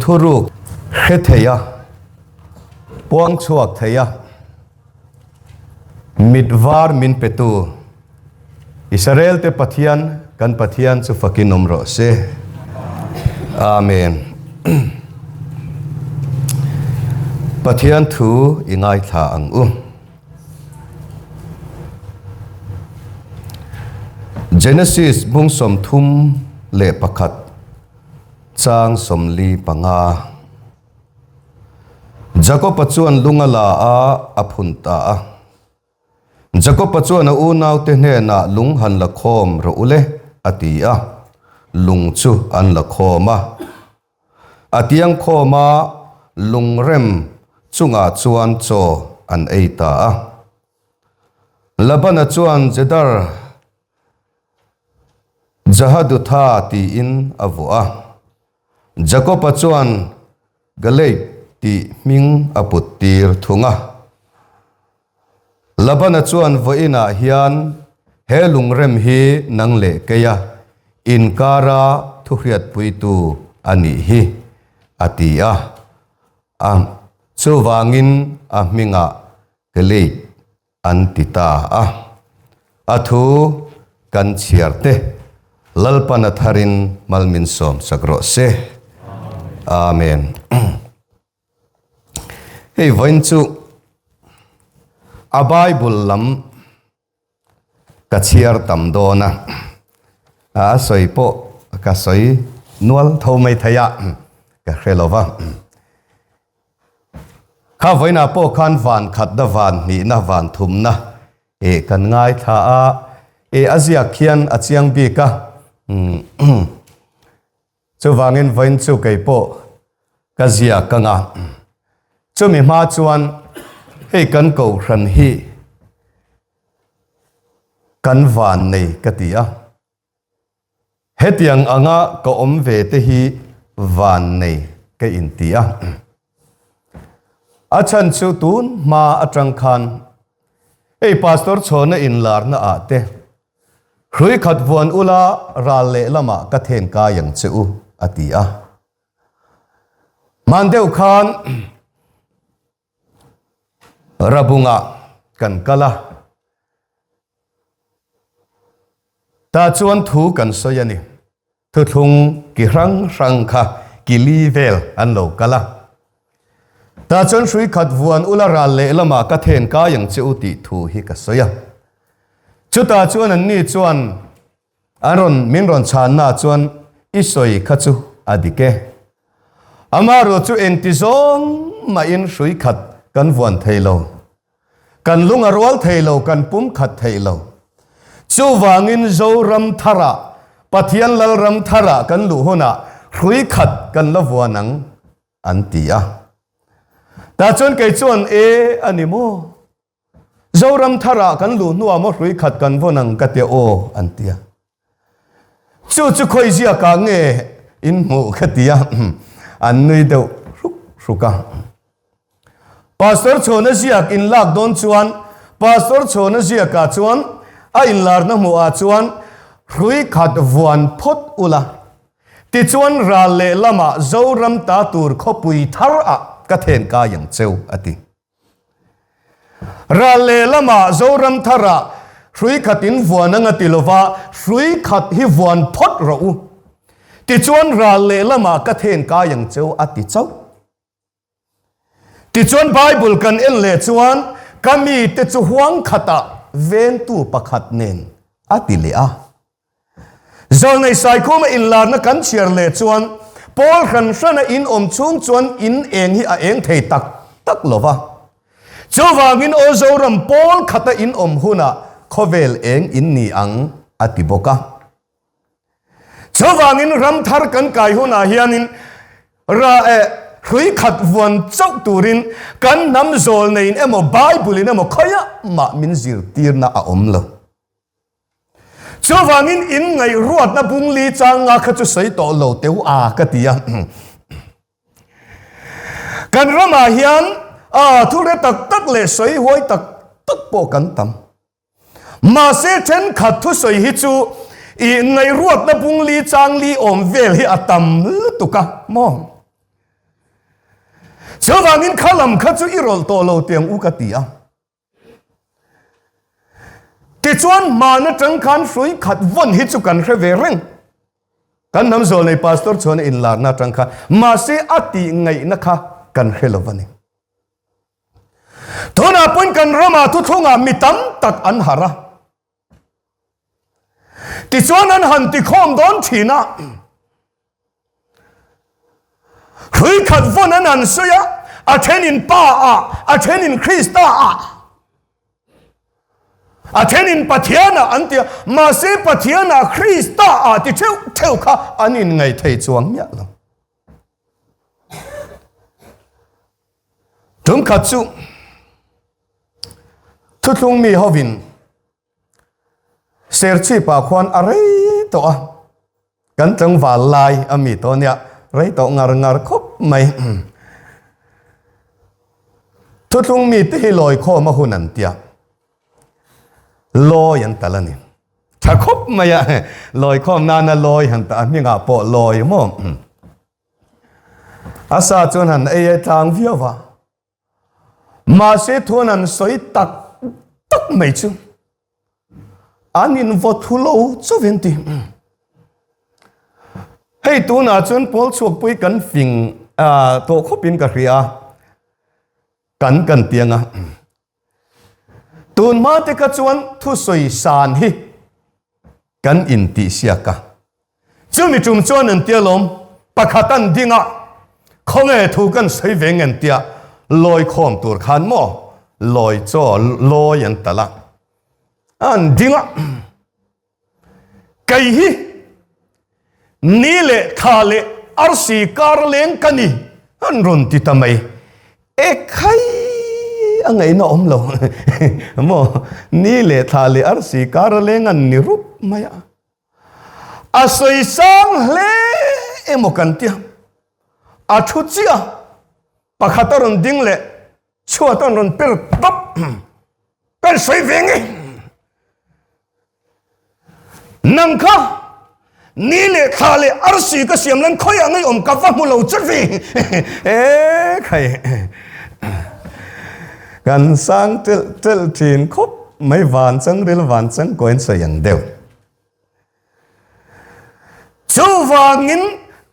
thuruk hetheya puang chuak theya midvar min petu Israel te pathian kan pathian chu fakin omro se amen pathian thu ingai tha ang Genesis bung som thum le pakhat chang som li panga Jacob pachuan lungala a aphunta a Jacob pachuan u nau te hne na lung han la khom ro ule atia lung chu an la khoma atiang khoma lungrem chunga chuan cho an eita a labana chuan jedar jahadu tha ti in avua Jacob pachuan galei ti ming aputir thunga labana chuan voina hian he lungrem hi nangle keya inkara thuhriat puitu ani hi atia chuwangin minga galei antita athu kan chiarte lalpana tharin malmin som sakro se amen hey voin chu a Bible lam ka chiar tam dona a soi po ka soi nual tho mai thaya ka khelova kha voina po khan van khat da van ni na van thum na e kan ngai tha a e azia khian achiang bi ka chu wangin voin chu kai po ka zia ka nga chu mi ma chuan hei kan ko hran hi kan van nei katia hetiang anga ko om ve te hi van nei ka intia achan chu tun ma atang khan ei pastor chona in lar na ate hrui khat vawn ula ral le lama ka then ka yang chu atia mandeu khan rabunga kan kala ta chuan thu kan soyani thu thung ki rang rang kha ki li vel an lo kala ta chuan hrui khat vawn ula ral le lama ka then ka yang chu ti thu hi ka soya chu ta chuan an ni chuan aron min ron chan na chuan isoi kha chu adike amaro chu entizong ma in hrui khat kan vawn theilo kan lunga rol theilo kan pum khat theilo chu wangin zo ram thara pathian lal ram thara kan lu hona hrui khat kan la vawnang antia ta chon kai chuan e animo zo ram thara kan lu nuwa mo hrui khat kan vawnang katia o antia chu khoi zia ka nge in mu khatia an nui deu ruka pastor chona ziak in lak don chuan pastor chona ziaka chuan a in lar na mu a chuan hrui khat vawn phot ula ti chuan ral le lama zoram ta tur khopui thar a ka then ka yang cheu ati ral le lama zoram thara hrui khatin vawn anga tilova hrui khat hi vawn phot ro ti chuan ral le lama ka then ka yang cheu ati chau ti chuan Bible kan en le chuan kami te chu huang khata ven tu pakhat nen ati le a zol nei sai khoma in lar na kan chiar le chuan Paul khan sana in om chung chuan in eng hi a eng thei tak tak lova chowangin o zoram Paul khata in om huna khovel eng in ni ang ati boka chowangin ram thar kan kai huna hianin ra hrui khat vawn chau turin kan nam zol nein emo Bible in emo khaya ma min zir tir na a om lo chowangin in ngai ruat na bung li changa kha chu sei to lo teu a ka tia kan rama hian thu le tak tak le sei hoi tak tak po kan tam ma se chen khat thu sei hi chu i ngai ruat na bung li chang li om vel hi atam tuka mo เจ้าวางินขลัมขัดจูอิรอลโตโลเตียงอุกติอาติจวนมานะจังคันสุยขัดวันฮิจุกันเรเวริงกันนำโซในพาสตอร์ชวนอินลานะจังคันมาเสอติไงนะคะกันเรลวันนี้ทุนอาปุ่นกันรามาทุทงอามิตัมตักอันหาระติจวนนั้นหันติคอมโดนทีนะคุยขัดวันนั้นสุยอาเทนินป้าอาเทนินคริสตาอาเทนินปัทยานะอันเดียมาเสปัทยานะคริสตาที่เท่าข้าอันนี้ไงไทยจวงเนี่ยล่ะถึงขัดจูทุกทงมีฮาวินเสียชีปากควันอะไรตัวกันจังหวะลายอามีตัวเนี่ยไรตัวงาคบไม่ทุกทงมีที่ลอยคอมาหุนันเตียลอยยันตะละนี่ถ้าคบไม่อะลอยคอมนานลอยยันตะมีงาปอลอยมั่งอาซาจวนหันไอ้ทางวิวว่ามาเสทวนันสวยตักไม่จุอันนี้นวัตถุโลจุเวนตีให้ตัวน่าจนพอลชวกปุยกันฟิงตัวคบินกับเรียกันเตียงตูนมาเตกจวนทุสวยสานฮิกันอินติเสียกะจุมีจุมจวนนันเตียลมปะขัตันดิงะคงถูกันใส่เวงเงินเตียลอยคอมตัวขันโมลอยจ่อลอยยันตะละอันดิงะไกฮินี่เลทาเลอาร์ซีการเลงกันนี่อันรุนติตามไอ้ใครอันไงน้อมลงโมนี่เลทาเลอาร์ซีการเลงอันนิรุปไม่อะอาศัยสังเลเอโมกันเตียอาชุดเสียปะขัดรุนดิ้งเลชัวต้นรุนเปิดตับเป็นสวยเวงนังค่ะนี่เลทาเลอาร์ซีก็เสียมเล่นคอยอันไงกับว่ามุลจุดวีใครกันสร้างเตลทีนคบไม่หวานสังเรลหวานสังก้อยสยันเดียวชูวางิน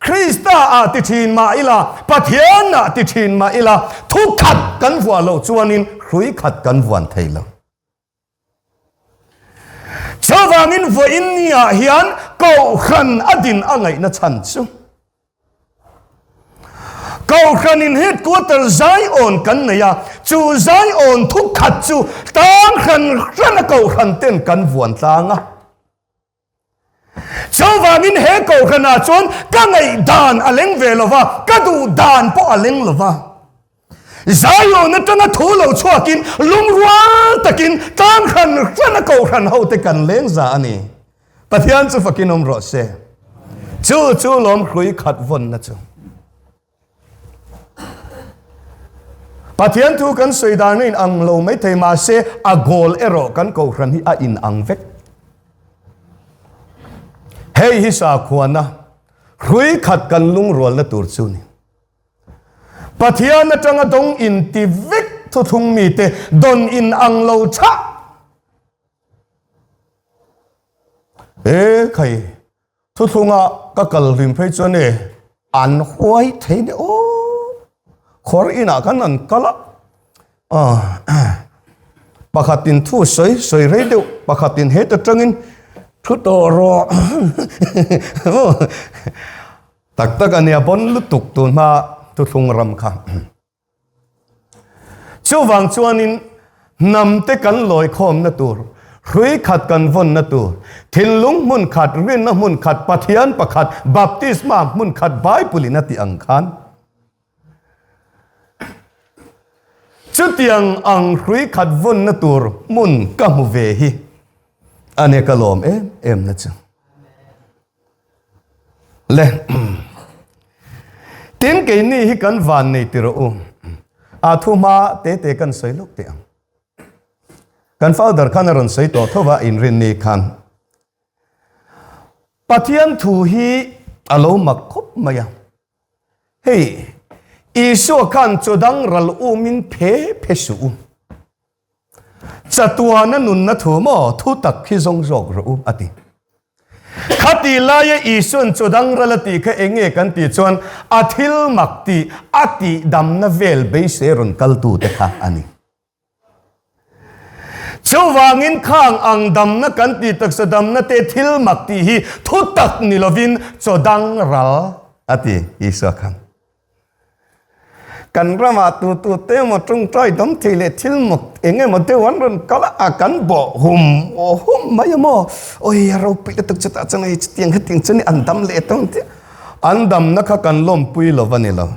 คริสตาอาติทินมาอิลาปัทยานาติทินมาอิลาทุกขัดกันวัวโลจวนินคุยขัดกันวันไทยละชูวางินวัวอินยาฮิอันก็ขันอดินอะไรนัชันชูก็ขันินเหตุกูตรใจอ่อนกันเนี่ยจูใจอ่อนทุกขัดจูตั้งขันรันก็ขันเต้นกันวันต่างอ่ะชาวบ้านเฮก็ขนาดจนก็ไงดานอเล็งเวลว่าก็ดูดานพออเล็งลว่าใจอ่อนนั่นตั้งทูเราชัวกินลุงร้านตะกินตั้งขันรันก็ขันเขาแต่กันเลี้ยงจานี่ปะเทียนจะฟักินอมรสเซ่จูล้มคุยขัดวนนะจูปะเทียนทุกันสุดานี่อังโลไม่เทมาเซอโกลเอโรกันก็ขันที่อินอังเวกเฮ้ยฮิสาขวานะคุยขัดกันลุงรัวและตูร์ซูนี่ปะเทียนจังดงอินติวิกทุทุงมีเตดนอินอังโลชะใครทุทุงอ่ะก็กลริมไปจนเนี่ยอันหวยเทนโอขออินากันนั่นก็ละปะขัดตินทูสวยเรดิวปะขัดตินเฮตจังอินทุตรอตักอันนี้บนลุตุกตุนมาทุทุงรำค่ะช่วงชวนินนำเตกันลอยคอมนัตัวคุยขัดกันวนนัตัวทินลุงมุนขัดเรียนนะมุนขัดปะเทียนปะขัดบัพติสมามุนขัดใบปุลินติอังคารจุดยังอังคุยขัดวนนัตัวมุนกัมเวฮีอันนี้ก็ลมเอ็มนะจ๊ะเล่ทีมเกนี่ฮิกันวันในติโรอาทุมาเตกันใส่ลูกเตียงกันฟ้าดาร์ขันรันใส่ตัวทว่าอินรินนี่ขันปัทยันทูฮีอารมณ์มักคบมายังเฮ้ย isu kan chodang ral umin phe su chatua na nun na thu mo thu tak khi zong zok ro ati khati la ye isun chodang ralati kha enge kan ti chuan athil makti ati dam na vel be seron kaltu te kha ani chuwangin khang ang dam na kan ti tak sa dam na te thil makti hi thu tak ni lovin chodang ral ati isu khan kan rama tu te mo trung trai dom thile thil mok enge mo te wan ron kala akan bo hum mai mo oi ro pi tak chata changai tiang ha tiang chani andam le tong te andam na kha kan lom pui lo vanilo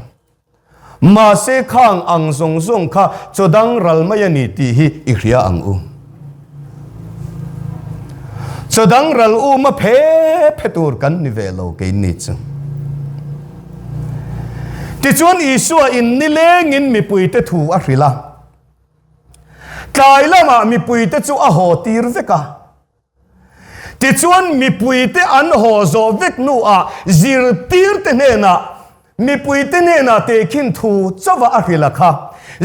ma se khang ang zong zong kha chodang ral mai ani ti hi i hria ang u chodang ral u ma phe tur kan ni ve lo ke ni chu ti chuan isua in ni leng in mi pui te thu a hrila tlai lama mi pui te chu a ho tir veka ti chuan mi pui te an ho zo vek nu a zir tir te ne na mi pui te ne na te khin thu chawa a hrila kha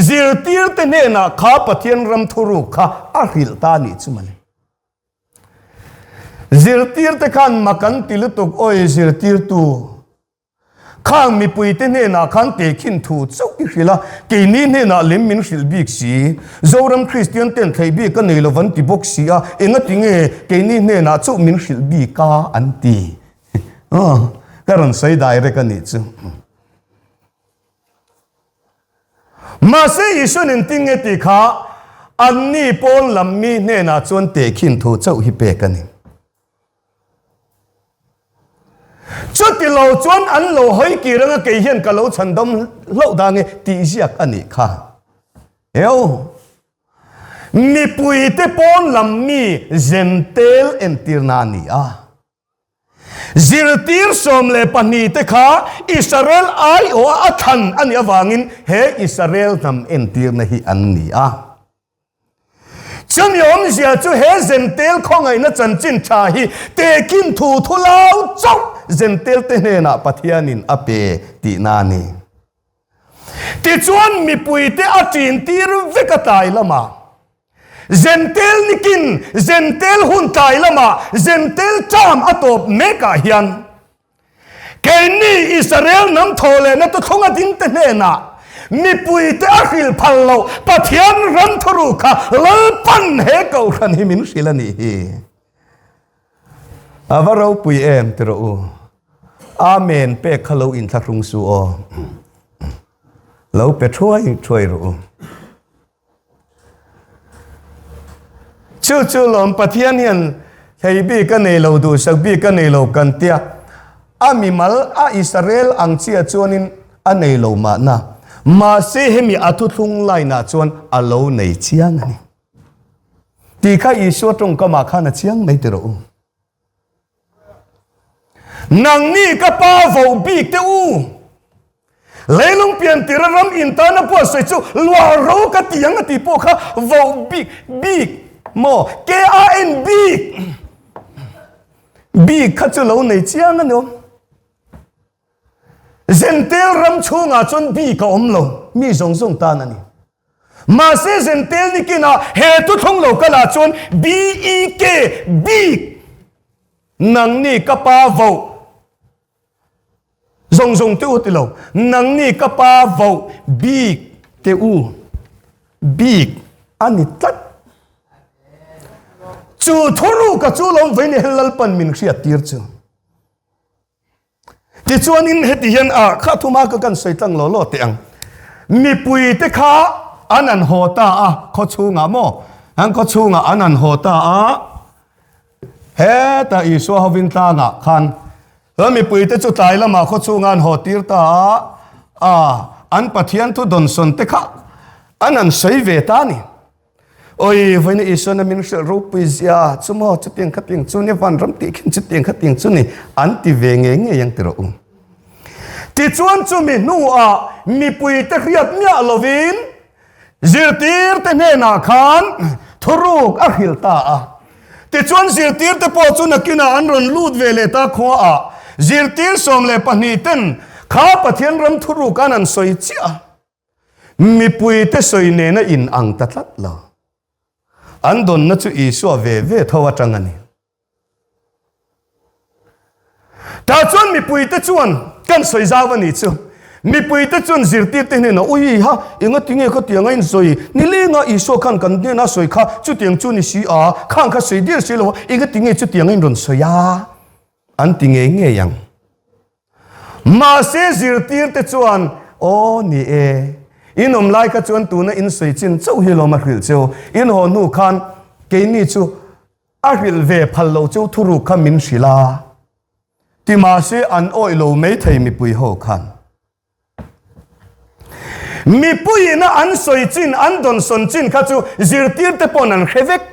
zir tir te ne na kha pathian ram thuru kha a hril ta ni chumani zir tir te khan makan tilutuk oi zir tir tu khang mi pui te ne na khan te khin thu chau i hrila ke ni ne na lim min hril bik si zoram christian ten thei bi ka nei lovan ti box si a enga tinge ke ni ne na chau min hril bi ka an ti karon sai dai re ka ni chu ma se isun in tinge ti kha an ni pon lam mi ne na chon te khin thu chau hi pe ka ni chút thì lâu chuan ăn lâu hơi kỳ rằng cái hiện cả lâu chân đông lâu đang nghe tí giặc anh ấy khá hiểu mi bùi te pon làm mi gentel entirnani à zirtir som le pani te kha Israel ai o athan ani awangin he Israel nam entirna hi anni a cham yom zia chu he gentel khongai na chanchin tha hi te kin thu thu lau chau gentel te ne na pathianin ape ti na ni ti chuan mi pui te atin tir vekatai lama gentel nikin gentel hun tai lama gentel cham atop meka hian keini Israel nam thole na to thonga din te ne na mi pui te akhil phallo pathian ram thuru kha lalpan he ko khan hi min silani hi avaro pui em tero amen pe khalo in tharung su o lo pe thoi ro chu lom pathian hian thei bi ka nei lo du sak bi ka nei lo kan tia ami mal a Israel ang chia chuanin a nei lo ma na ma se hemi athu thung lai na chuan a lo nei chiang ani ti kha isu tong ka ma kha na chiang mai te ro nang ni ka pa vo bik te u leilung pian tiraram intana po se chu lwa ro ka tiang ati po kha vo bik mo ke a n bik kha chu lo nei chiang ano gentel ram chunga chon bi ka omlo mi zong zong ta nani ma se gentel ni kina he tu thong lo kala chon bek bik nang ni ka pa vo zong zong te u ti lo nang ni ka pa vo bik te u bik ani tat chu thoru ka chu lom ve ni helal pan min khria tir chu ti chuan in heti hian a kha thuma ka kan soitlang lo te ang mi pui te kha anan hota a kho chunga mo ang kho chunga anan hota a he ta isu hovin ta nga khan mi pui te chu tai lama kho chunga an hotir ta a an pathian thu don son te kha anan sei ve ta ni oi voi ni isu na min ro pui zia chumo chu tiang khating chu ne van ram ti khin chu tiang khating chu ni an ti ve nge yang ti ro ti chuan chu mi nu a mi pui te riat nya lovin zirtir te ne na khan thuruk a hil ta a ti chuan zirtir te po chu na kina an ron lut ve le ta kho a zirtir som le pani ten khá pathian ram thuru kanan soi chia mi pui te soi ne na in ang tatlat lo an don na chu Isu ve thawa tangani ta chuan mi pui te chuan kan soi zawani chu mi pui te chuan zirti te ne na ui ha inga tinge kha tianga in soi ni lenga Isu khan kan ne na soi kha chu tiang chu ni si a khang kha soi dir si lo inga tinge chu tianga in ron soi ya an tinge nge yang ma se zirtir te chuan o ni e inom lai ka chuan tu na in soi chin chau hi lo ma hril chu in ho nu khan ke ni chu a hril ve phal lo chu thuru kha min sila ti ma se an oi lo mai thei mi pui ho khan mi pui na an soi chin an don son chin kha chu zirtir te pon an khevek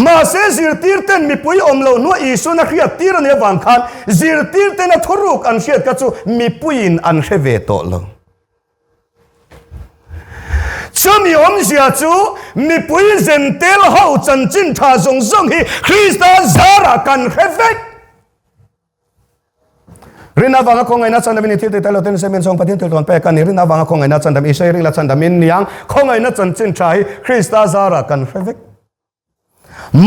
ma se zirtir ten mi pui om lo no Isu na khriat tir ne wang khan zirtir ten a thuruk an hriat ka chu mi puin an hreve to lo chumi om zia chu mi pui zentel ho chan chin tha zong zong hi Krista zara kan hrevek rina wanga khongai na chandam ni thil te lo ten semen song pathin tel ton pe kan rina wanga khongai na chandam isai ring la chandam in niang khongai na chan chin thai Krista zara kan hrevek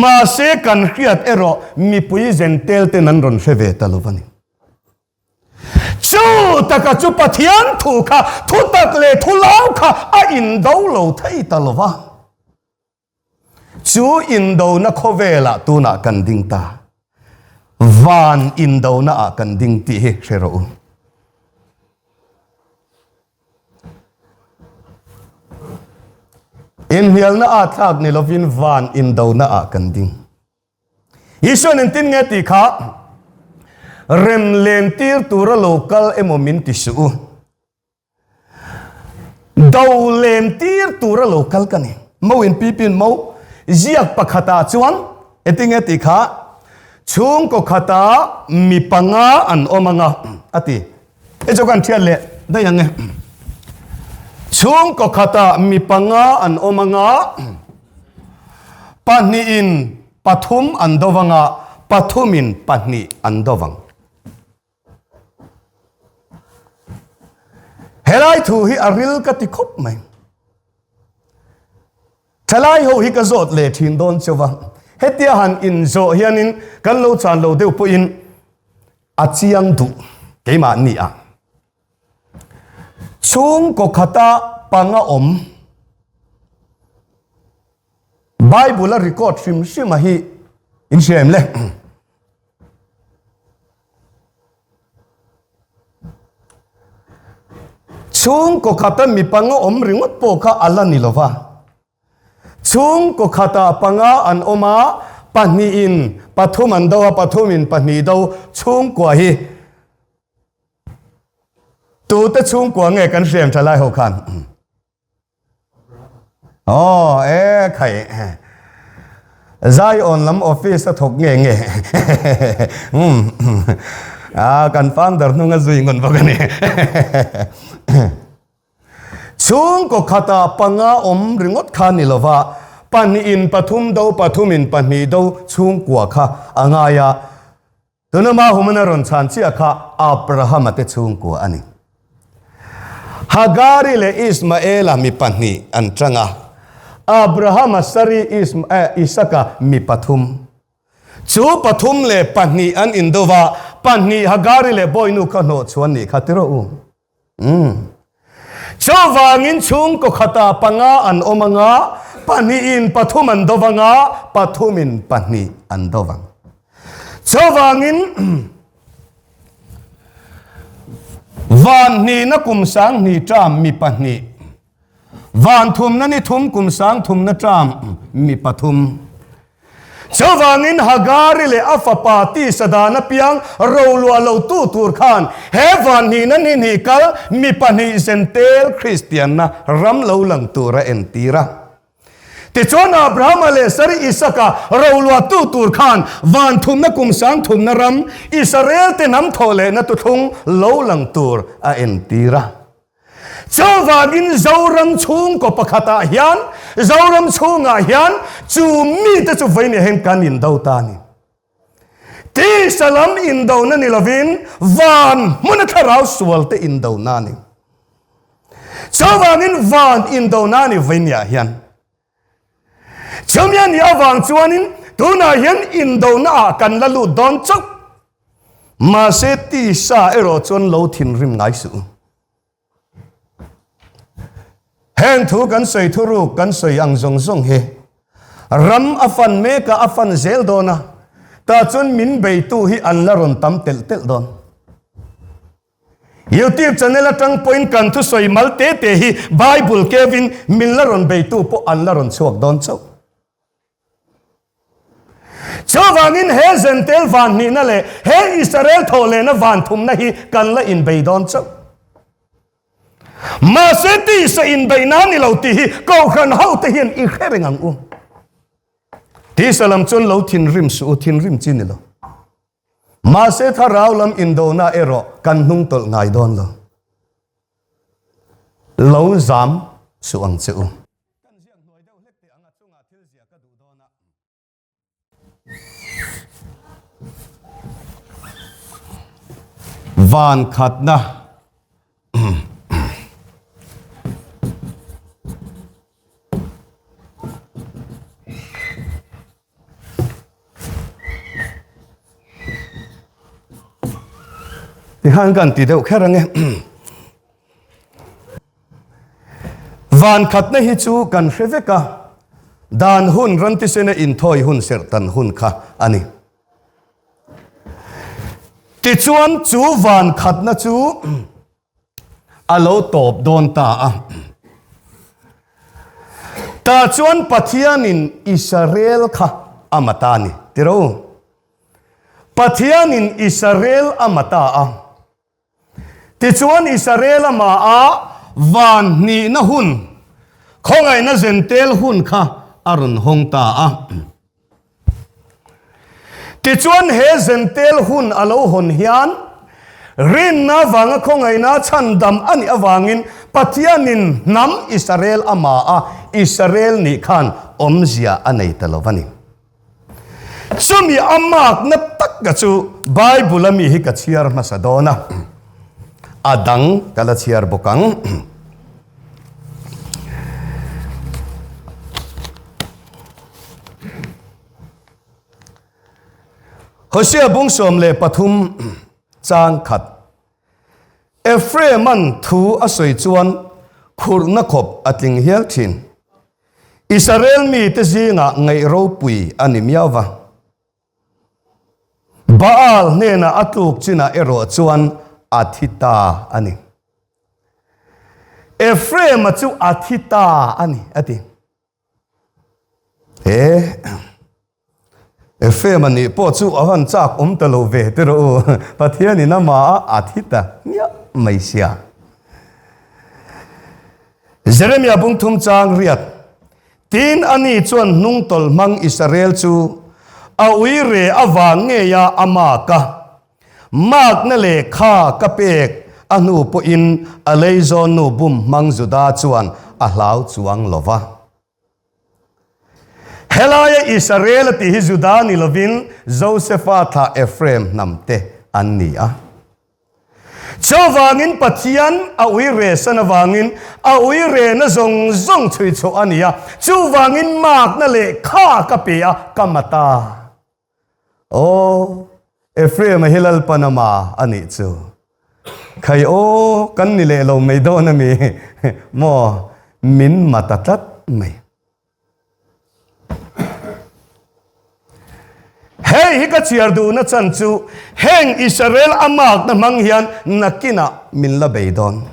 ma se kan hriat ero mi pui zentel te nan ron hreve talovani chu taka chu pathian thu kha thu tak le thu lau kha a in do lo thei talova chu in do na khovela tu na kan ding ta van in do na a kan ding ti he rero in hial na a thak ni lovin van in do na a kan ding Isu nen tin nge ti kha rem len tir tura local emomin ti su do len tir tura local kani mo in pipin mo ziak pakhata chuan etinge ti kha chung ko khata mi panga an omanga ati e jokan thial le da yang chung ko khata mi panga an omanga pani in pathum an dowanga pathumin pani an dowang helai thu hi aril ka ti khop mai thalai ho hi ka zot le thin don chowa hetia han in zo hianin kan lo chan lo deu po in achiang du keima ni a chung ko khata panga om Bible record sim hi in shem le chung ko khata mi panga om ringot po kha ala ni lova chung ko khata panga an oma pani in pathum an do pathumin pani do chung ko hi tu ta chung ko nge kan shem thalai ho khan khai zai on lam office ta thok nge kan founder nu nga zui ngon bagani chung ko khata panga om ringot khani lova pani in pathum do pathumin pani do chung kwa kha angaya tunama humana ron chan chi kha Abraham ate chung kwa ani Hagari le Ismaela mi pani antranga Abraham sari Isaka mi pathum chu pathum le pani an indova pani Hagari le boinu khano chuani khatiro chawangin chung ko khata panga an omanga pani in pathum an dovanga pathumin pani an dovang chawangin van ni na kum sang ni tram mi pani van thum na ni thum kum sang thum na tram mi pathum chawangin Hagari le afapati sadana piang rolwa lo tu tur khan he van ni na ni kal mi pani zentel Christian na ram lo lang tura entira ti chon Abraham le sari Isaka rolwa tu tur khan van thum na kum sang thum na ram Israel te nam thole na tu thung lo lang tur a entira chawangin zoram chung ko pakhata hian zoram chunga hian chu mi te chu veini hen kanin do ta ni ti salam in do na ni lovin van mun tharau sual te in do na ni chawangin van in do na ni venia hian chamian ya wang chuanin tuna hian in do na kan la lu don chok ma se ti sa ero chon lo thin rim ngai su heng thu kan soi thu ru kan soi ang zong zong he ram afan me ka afan zel dona ta chon min bei tu hi an la ron tam tel tel don YouTube channel atang point kan thu soi mal te te hi Bible Kevin min la ron bei tu po an la ron chuak don chau chawangin he zentel van ni na le he Israel thole na van thum na hi kan la in bei don chau ma se ti sa in bei na ni lo ti hi ko khan hau te hian I khereng ang ti salam chon lo thin rim su thin rim chin ni lo ma se tharau lam in do na ero kan hnung tol ngai don lo zam su ang chu van khat na thì han kan ti deuh kher ange van khat na hi chu kan hreveka dan hun ran ti sene in thoi hun ser tan hun kha ani ti chuan chu van khat na chu alo top don ta chuan pathianin Israel kha amatani tiro pathianin Israel amata ti chuan Israel ama van ni na hun khongai na zentel hun kha arun hong ti chuan he zentel hun alo hon hian rin na wanga khongai na chandam ani awangin pathianin nam Israel ama Israel ni khan omzia anei talovani sumi amak na takga chu Bible ami hi ka chiar masadona adang kala chiar bokang Hosea bung som le pathum chang khat Ephraim man thu asoi chuan khur na khop atling hial thin Israel mi te zinga ngai ro pui ani miawa Baal nena atuk china ero chuan athita ani Ephraim chu athita ani ati Ephraim ni po chu ahan chak talo ve tero pathiani nama athita nya maisia Jeremiah bung thum chang riat tin ani chuan nung tol mang Israel chu awire awange ya amaka mak na le kha kapek anu po in aleizon no bum mang juda chuan a hlau chuang lova helaya Israel ti hi juda ni lovin Josepha tha Ephraim namte annia chawangin pathian awire sanawangin awire na zong zong chui chu ania chuwangin mak na le kha kapea kamata Ephraim hilal panama ani chu khai kan ni le lo mai do na mi mo min matatat mai hey hi ka chiar du na chan chu heng Israel amak na manghian nakina min la beidon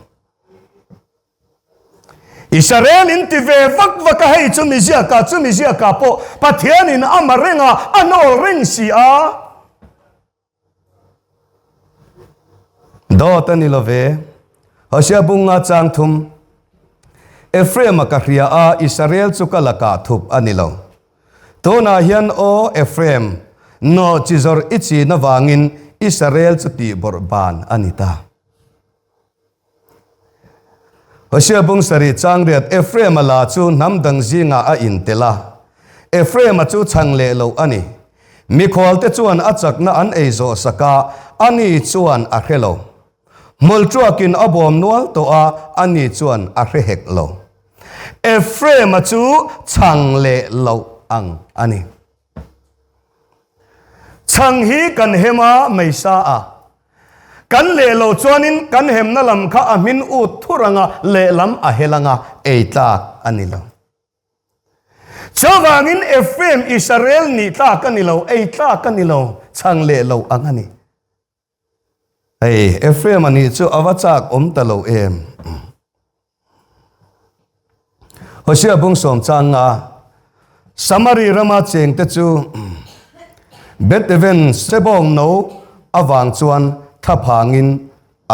Israel in ti ve vak hei chu mi zia ka po pathian in amarenga anol ring si do tani love Hosea bunga chang thum Ephraim ka ria Israel chu kalaka thup anilo to na hian Ephraim no chizor ichi na wangin Israel chu ti borban anita Hosea bung sari chang riat Ephraim la chu namdang zinga a intela Ephraim chu changle lo ani mi khol te chuan achak na an eizo saka ani chuan a hrelo mul truakin abom nual to a ani chuan a hrehek lo Ephraim chu chang le lo ang ani chang hi kan hema meisa a kan le lo chuanin kan hem na lam kha amin u thuranga le lam a helanga eita ani lo chawangin Ephraim Israel ni ta kanilo eita kanilo chang le lo ang ani ei Ephraim ani chu awachak talo em Hosea bung som changa Samari rama cheng te chu Beteven sebong no awang chuan thapangin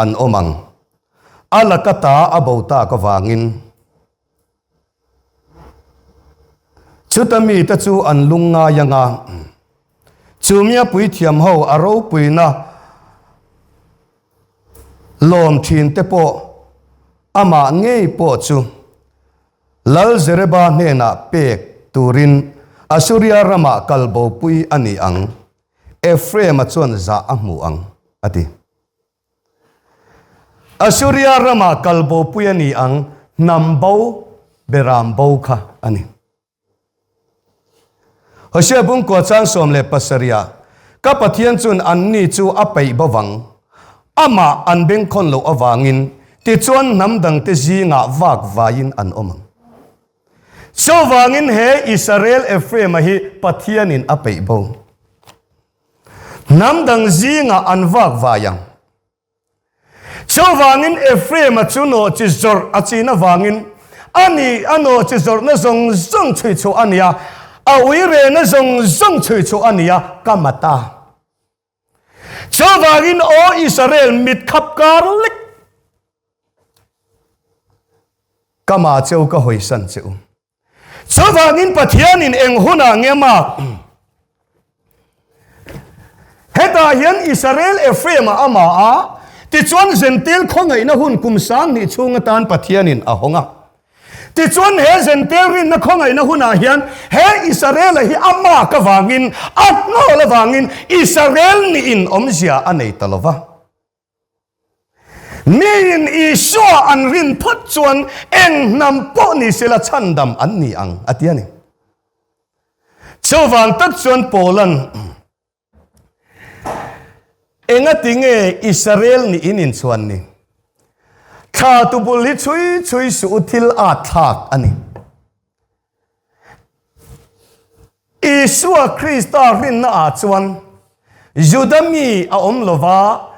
an omang alakata abota ka wangin chutami ta chu an lunga yanga chumia pui thiam ho aro puina lom thin te po ama ngei po chu lal zereba hena pek turin Asuria rama kalbo pui ani ang Ephraim chuan za amu ang ati Asuria rama kalbo pui ani ang nambo berambo kha ani Hosea bung ko chang som le pasaria ka pathian chun an ni chu apai bawang ama an beng khon lo awangin ti chuan namdang te zi nga wak vain an omang Chawangin he Israel Ephraim hi pathianin apai bo namdang zi nga an wak vayang Chawangin Ephraim chuno chizor achina wangin ani ano chizor na zong zong chui chu ania awire na zong zong chui chu ania kamata Chawangin o Israel mit khap karlik kama cheu ka hoisan cheu Chawangin pathianin eng huna ngema heta hian Israel Ephraim ama a ti chuan zentel khongai na hun kumsang ni chunga tan pathianin a honga ti chuan he zentel rin na khongai na huna hian he Israel hi ama ka wangin atno la wangin Israel ni in omzia anei talova Nin iswa an rin phat chuan eng nam po ni sila chandam an ni ang atiani chawang tat chuan polan enga tinge Israel ni inin chuan ni tha tu bul hi chui su uthil a thak ani iswa Krista rin na a chuan Judami a omlova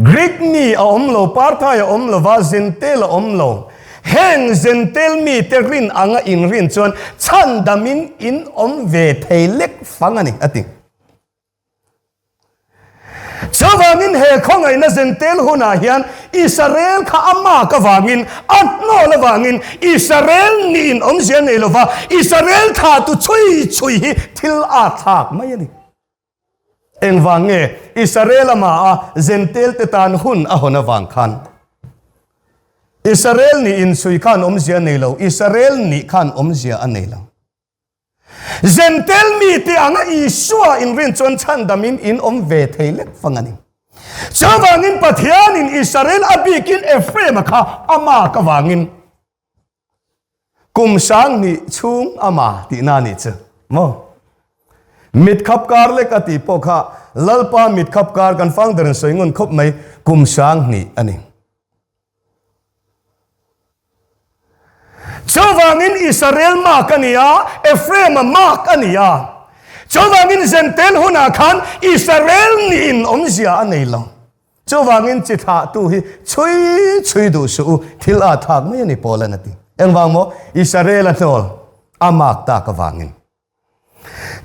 Greek mi a omlo Parthai a omlo va Zentel a omlo heng Zentel mi te rin anga in rin chuan chandamin in ve theilek fangani ati chawangin he khongai na Zentel huna hian Israel kha ama ka wangin atno la wangin Israel ni in zian nei lova Israel tha tu chui hi thil a thak mai ani eng wange Israel ama a Zentel te tan hun a hona wang khan Israel ni in sui khan zia nei lo Israel ni khan zia an nei lo Zentel mi te anga iswa in rin chon chandamin in ve theilek fangani chawangin pathianin Israel abikin Ephraim kha ama ka wangin kumsang ni chung ama ti na ni che mo mit khap kar le ka ti po kha lalpa mit khap kar kan fang der soingun khop mai kumsang ni ani chawangin Israel ma kania Ephraim ma kania chawangin Zentel huna khan Israel ni in omzia anei lo chawangin chitha tu hi chui du su thil a thak mai ni polanati engwang mo Israel atol amak ta ka wangin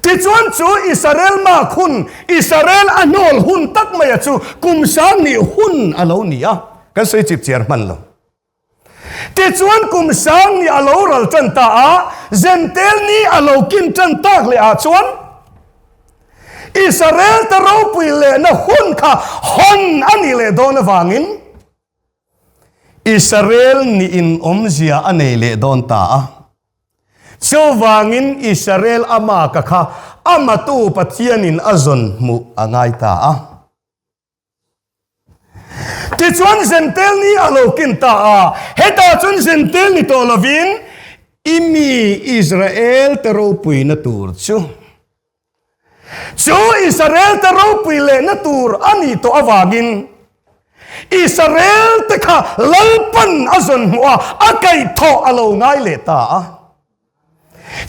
ti chuan chu Israel ma khun Israel anol hun tak mai chu kumsang ni hun alo ni a kan sei chip chiar man lo ti chuan kumsang ni alo ral chan ta a Zentel ni alo kin chan tak le a chuan Israel ta ro pui le na hun kha hon ani le don wangin Israel ni in omzia anei le don ta a chawangin Israel ama ka kha amatu pathianin azon mu angai ta a ti chuan zentel ni alokin ta a heta chun zentel ni to lovin imi Israel tero pui na tur chu Israel tero pui le na tur ani to awagin Israel te kha lalpan azon mua akai tho alo ngai le ta a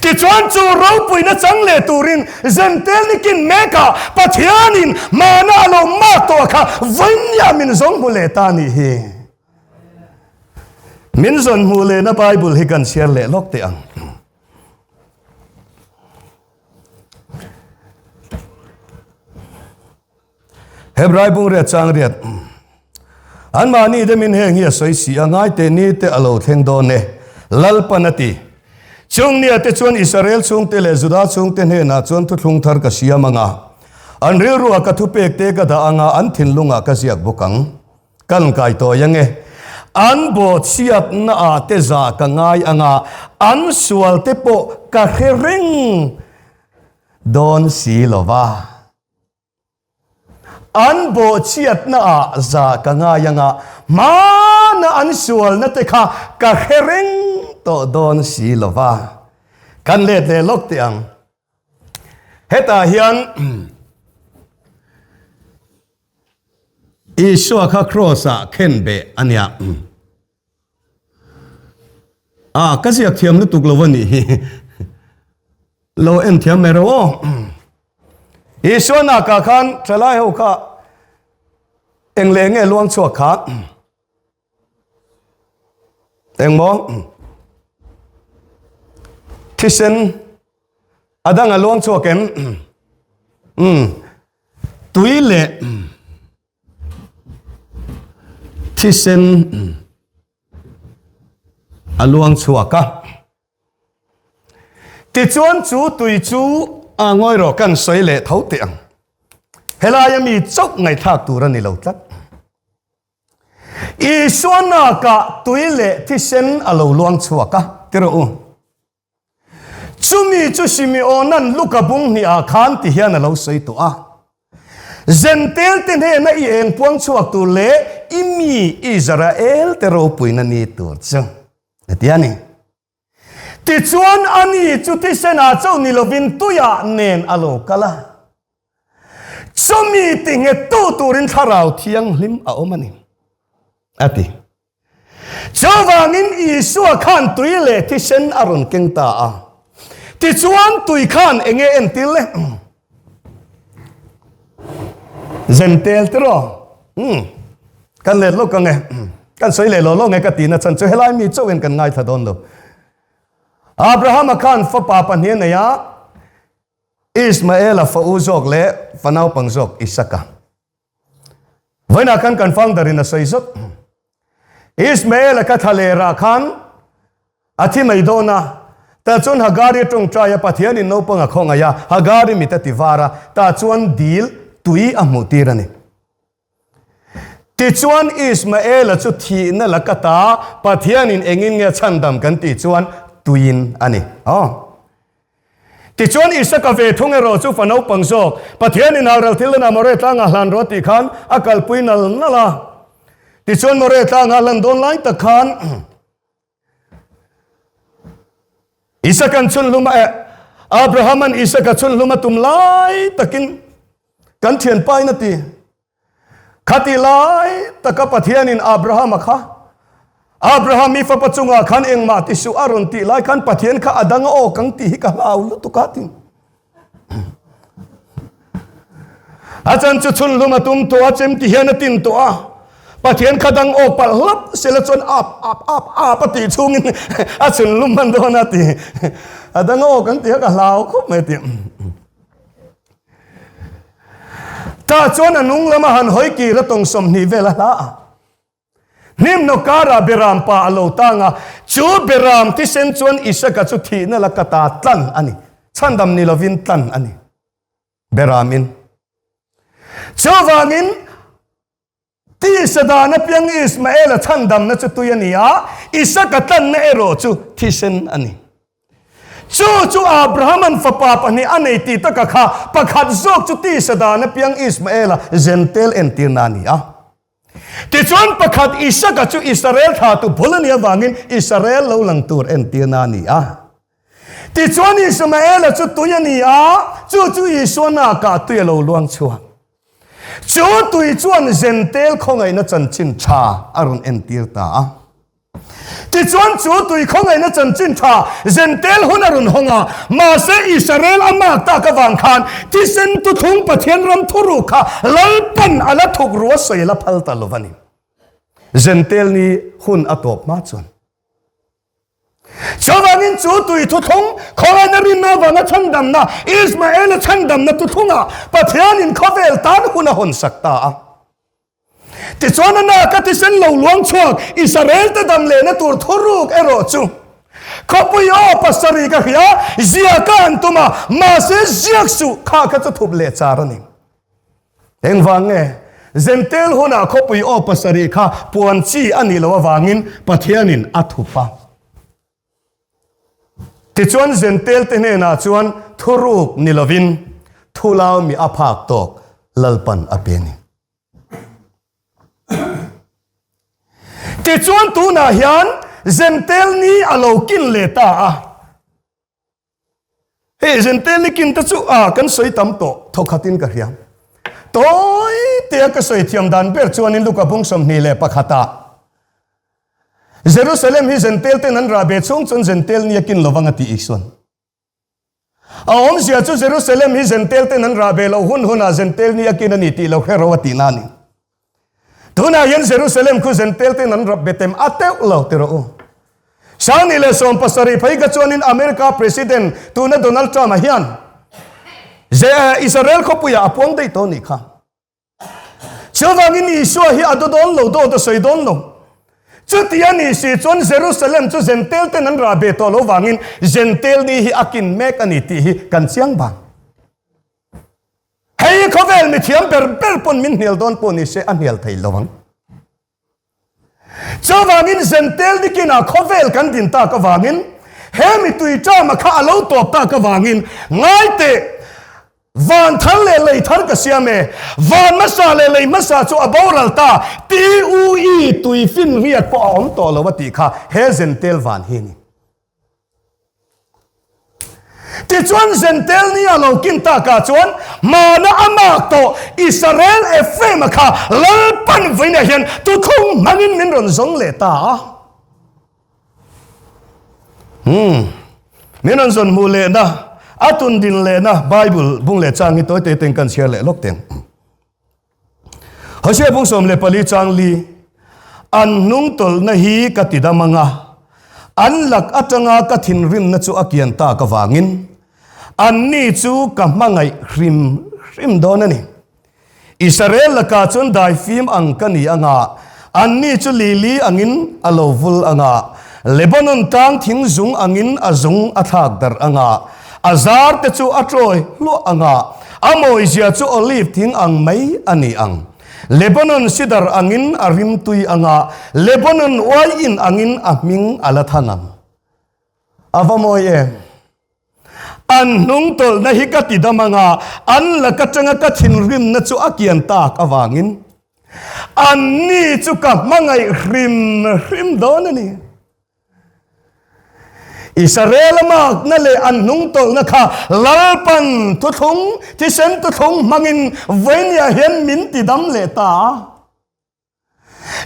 ti chuan chu ro pui na chang le turin zentel ni kin meka pathianin mana alo ma to kha vanya min zong mu le ta ni hi min zon mu le na Bible hi kan share le lok te ang Hebrai bung re chang riat an ma ni de min heng hi soi si angai te ni te alo theng do ne lalpanati chung ni ate chuan Israel chung te le Judah chung te ne na chuan thu thlung thar ka sia manga an ril ruwa ka thu pek te ka da anga an thin lunga ka ziak bukang kan kai to yange an bo chiat na a te za ka ngai anga an sual te po ka hereng don si lova an bo chiat na a za ka ngai anga mana an sual na te kha ka hereng to don si lova kan le te lok te ang heta hian Isua kha crossa khen be ania ka siak thiam lu tuk lovani lo en thiam mero Isua na ka khan thalai ho kha engle nge luang chua kha engmo Thisen adang along chua ken tuile Thisen aluang chua ka ti chuan chu tui chu angoi ro kan soi le thau te ang helaya mi chok ngai thak tur ani lo tlat I suana ka tuile Thisen alo luang chua ka tiro chumi chu Simeonan lukabung ni a khan ti hian alo soi to a zentel ten he na I eng puang chuak tu le imi Israel tero puina ni tur chu atiani ti chuan ani chu Thisen a chau ni lovin tuya nen alo kala chumi tinge tu turin tharau thiang hlim a omani ati chawangin Isua khan tuile Thisen aron kengta a ti chuan tui khan enge entil le zentel tro kan le lo kan nge kan soi le lo nge ka ti na chan chu helai mi chowen kan ngai thadon lo Abraham khan fa pa pan hian ya Ismael fa uzok le fanau pangjok Isaka voina kan fang darin soi zot Ismael ka thale ra khan athi maidona ta chuan Hagari tong traya pathianin no panga khonga ya Hagari mi ta tivara ta chuan dil tui amutirani ti chuan Ismael chu thi na lakata pathianin engin nge chandam kan ti chuan tuin ani ti chuan Isaka ve thunge ro chu fanau pangsok pathianin haral thilna more tanga hlan ro ti khan akal puinal nala ti chuan more tanga hlan don lai ta khan Isakan chun luma Abraham an Isaka chun luma tum lai takin kan thian pai na ti khati lai taka pathianin Abraham kha Abraham mi fa pachunga khan engma ti su aron ti lai khan pathian kha adanga o kang ti ka lau lu tu ka tin achan chu chun luma tum to achem ti hian tin to a pathian khadang o pal lap selachon ap pati chungin achun luman do na ti adang o kan ti ka lau khop me ti ta chon anung lama han hoi ki ra tong som ni vela la nim no kara beram pa alo tanga chu beram ti sen chon Isaka chu thi na lakata tlan ani chandam ni lovin tlan ani beramin chawangin ti sadana piang Ismael chandam na chu tuyania Isaka tan na ero chu Thisen ani chu Abraham an fapa pani anei ti taka kha pakhat zok chu ti sadana piang Ismaela Gentel entirnani a ti chuan pakhat Isaka chu Israel tha tu bolania wangin Israel lo lang tur entirnani a ti chuan Ismaela chu tuyani a chu Isona ka tu lo luang chua chu tui chuan Gentel khongai na chanchin tha arun entirta a ti chuan chu tui khongai na chanchin tha Gentel hunarun honga ma se Israel ama ta ka wang khan ti sen tu thung pathian ram thuru kha lalpan ala thuk ruwa soila phalta lovani Gentel ni hun atop ma chuan chawangin chu tui thu thung khongai na rin na wanga chandam na Ismael chandam na tu thunga pathian in khovel tan huna hon sakta a ti chuan na ka ti sen lo luang chuak Israel ta dam le na tur thuruk ero chu khopui o pasari ka khia zia kan tuma ma se ziak su kha ka chu thup le charani engwange Gentel huna khopui o pasari kha puan chi ani lo wangin pathianin athupa ti chuan Gentel te ne na chuan thuruk nilovin thulaw mi aphak tok lalpan apeni ti chuan tu na hian Gentel ni alo kin le ta a he Gentel ni kin ta chu a kan soi tam to thokhatin ka hiam toi te ka soi thiam dan ber chuan in luka bung som ni le pakhata Jerusalem hi Gentel te nan ra be chung chun Gentel ni kin lovanga ti ikson a om sia chu Jerusalem hi Gentel te nan ra be lo hun a Gentel ni kin ani ti lo kherawati nani tuna yan Jerusalem ku Gentel te nan rab betem ateu lo tero shani le som pasari phai ka chuanin America president tuna Donald Trump hian Israel ko puya apong dei to ni kha chawangin Isua hi adodon lo do soidon lo chu tiani si chon Jerusalem chu Gentel te nan ra be to lo wangin Gentel ni hi akin mek ani ti hi kan chiang bang hei khovel mi thiam ber pon min hnial don pon ni se anhial thei lowang chawangin Gentel ni kina khovel kan din ta ka wangin he mi tui cha ma kha alo top ta ka wangin ngai te vawn thal le lei thar ka siame vawn masa le lei masa chu aboral ta ti u i tui fin riat po om to lo wati kha he Gentel van hi ni ti chuan Gentel ni alo kin ta ka chuan mana amak to Israel fm kha lalpan voina hian tu khung mangin min ron zong le ta min ron zon mu le na atun din le na Bible bung le chang i toy te teng kan share le lok teng hose bung som le pali chang li an nung tol na hi ka ti da manga an lak atanga ka thin rim na chu akian ta ka wangin an ni chu ka mangai hrim don ani Israel la ka chun dai fim ang kani anga an ni chu li angin alovul anga Lebanon tang thing zung angin azung athak dar anga azar te chu atroi lo anga amoi zia chu olive thing ang mai ani ang Lebanon sidar angin arim tui anga Lebanon wai in angin aming alathanam avamoi an nung tol na hikati damanga an lakachanga ka thin rim na chu akian tak awangin an ni chu ka mangai hrim don ani Israel mak na le an nung tol na kha lalpan tu thung ti sen tu thung mangin venia hian min ti dam le ta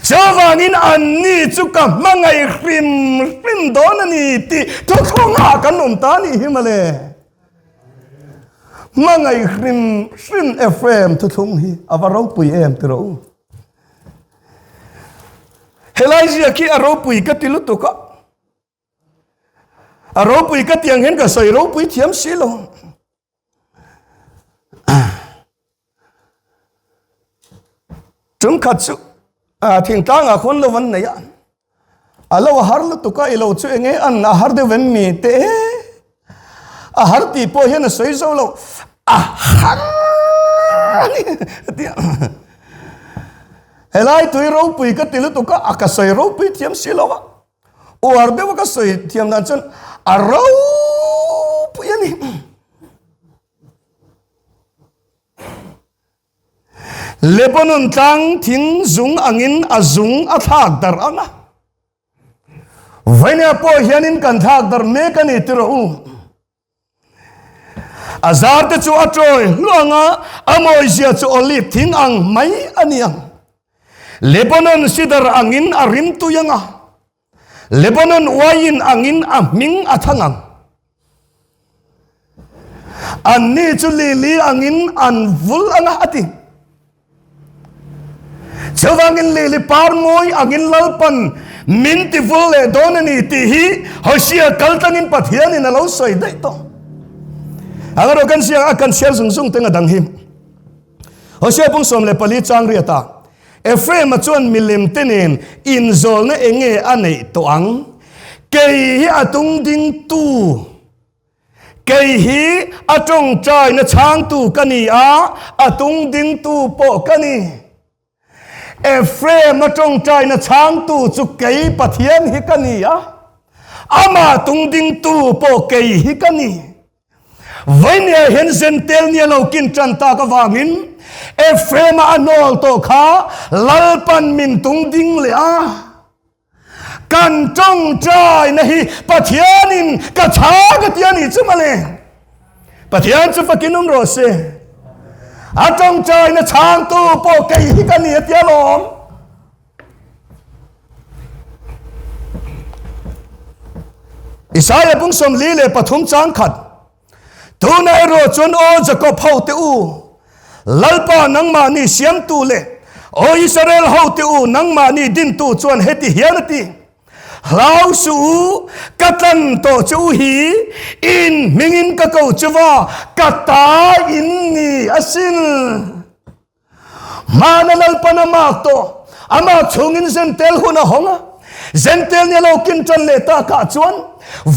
chawangin an ni chu ka mangai hrim don ani ti tu thung a kan um ta ni himale mangai hrim FM tu thung hi avaro pui em tro helai ki aro pui ka tilu to ka aro pui ka tiang hen ka soi ro pui thiam silo tum khatsu thing tang a khon lo wan na ya alo har lu to ka ilo chu enge an har de wen mi te a har ti po hen soi zo lo a har helai tui ro pui ka tilu to ka aka soi ro pui thiam silo wa o ar de ka soi thiam dan chon a ro ni Lebanon tang thing zung angin azung athak dar anga vaina po hianin kan thak dar me kan itiro azar te chu atroi luanga amoi zia chu olip thing ang mai aniang Lebanon sidar angin arim tu yanga Lebanon wain angin aming athangang anni chu li angin anvul anga ati chawangin li par moi angin lalpan minti vul le donani ti hi hosia kaltangin pathian in alo soi dai to agaro kan sia akan sia zung tenga dang him hosia pung som le pali chang ria ta Ephraim chuan milim tenin in zol na enge anei to ang kei hi atung ding tu kei hi atong trai na chang tu kani a atung ding tu po kani Ephraim atong trai na chang tu chu kei pathian hi kani a ama tung ding tu po kei hi kani vaine hen zentel ni lo kin tran ta ka wangin Ephraim anol to kha lalpan min tung ding le a kan tong trai na hi pathianin ka tha ka tiani chumale pathian chu fakinum ro se atong trai na chang tu po kai hi ka ni tialom Isaiah bung som li le pathum chang khat tu na ro chon o jacob hau te u lalpa nang ma ni siam tu le o Israel hau te u nang ma ni din tu chuan heti hianati hlau su katan to chu hi in mingin ka ko chuwa kata in ni asin mana lalpa na mak to ama chungin zentel huna honga zentel ni lo kin chan le ta ka chuan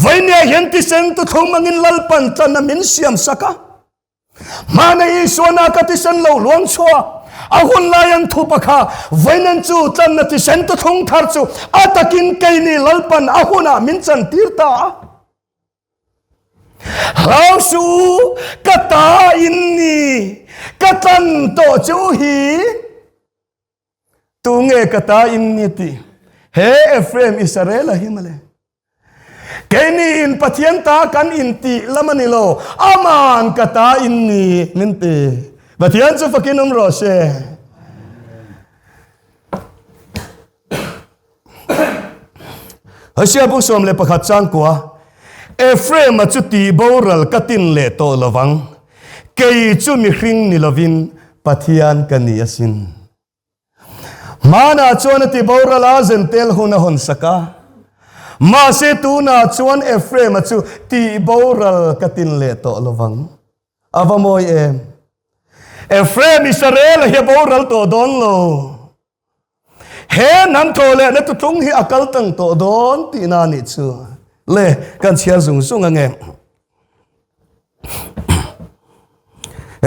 vaine hianti sen tu thomangin lalpan tan na min siam saka mana isona ka ti san lo luang chua ahun layan thu pakha vainan chu tan na ti sen tu thong thar chu atakin kaini lalpan ahuna min chan tirta hausu kata inni katan to chu hi tu nge kata inni ti he Ephraim Israel himale kaini in pathian ta kan inti lamanilo aman kata inni ninte pathian chu fakinum ro se hasia bu som le pakhat chang kwa Ephraim chu ti boral katin le to lawang kei chu mi hring ni lovin pathian kani asin mana chuan ti boral a zentel huna hon saka ma se tu na chuan Ephraim chu ti boral katin le to lawang avamoi Ephraim Israel hi boral to don lo he nan to le na tu tung hi akal tang to don ti na ni chu le kan chia zung ange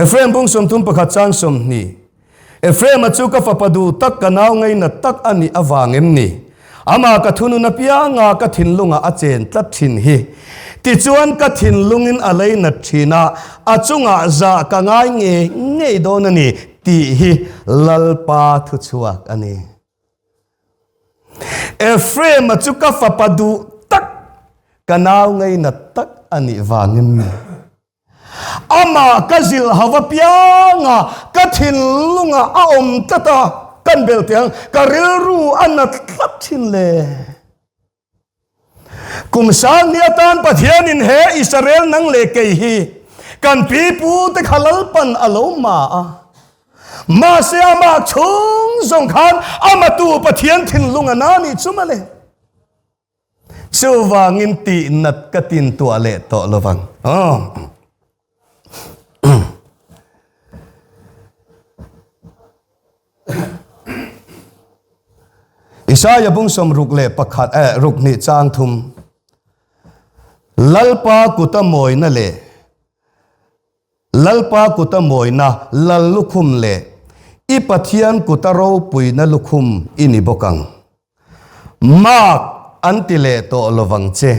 Ephraim bung som tum pakhat chang som ni Ephraim chu ka fapadu tak kanau ngai na tak ani awangem ni ama ka thunu na pia nga ka thinlunga achen tlat thin hi ti chuan ka thinlungin alai na thina achunga za ka ngai nge don ani ti hi lalpa thu chuak ani Ephraim chu ka fapadu tak kanau ngai na tak ani wangem ama ka zil hawa pia nga ka thinlunga a om tata kan bel tiang karil ru anat thin le kum sang ni atan pathian in he Israel nang le ke hi kan pi pu te khalal pan aloma ma se ama chung zong khan ama tu pathian thin lunga na ni chumale chuwangin ti nat katin tu ale to lowang Isaiah bung som ruk le pakhat ruk ni chang thum lalpa kutamoi na le lalpa kutamoi na lalukhum le ipathian kutaro pui na lukhum ini bokang mak antile to lovang che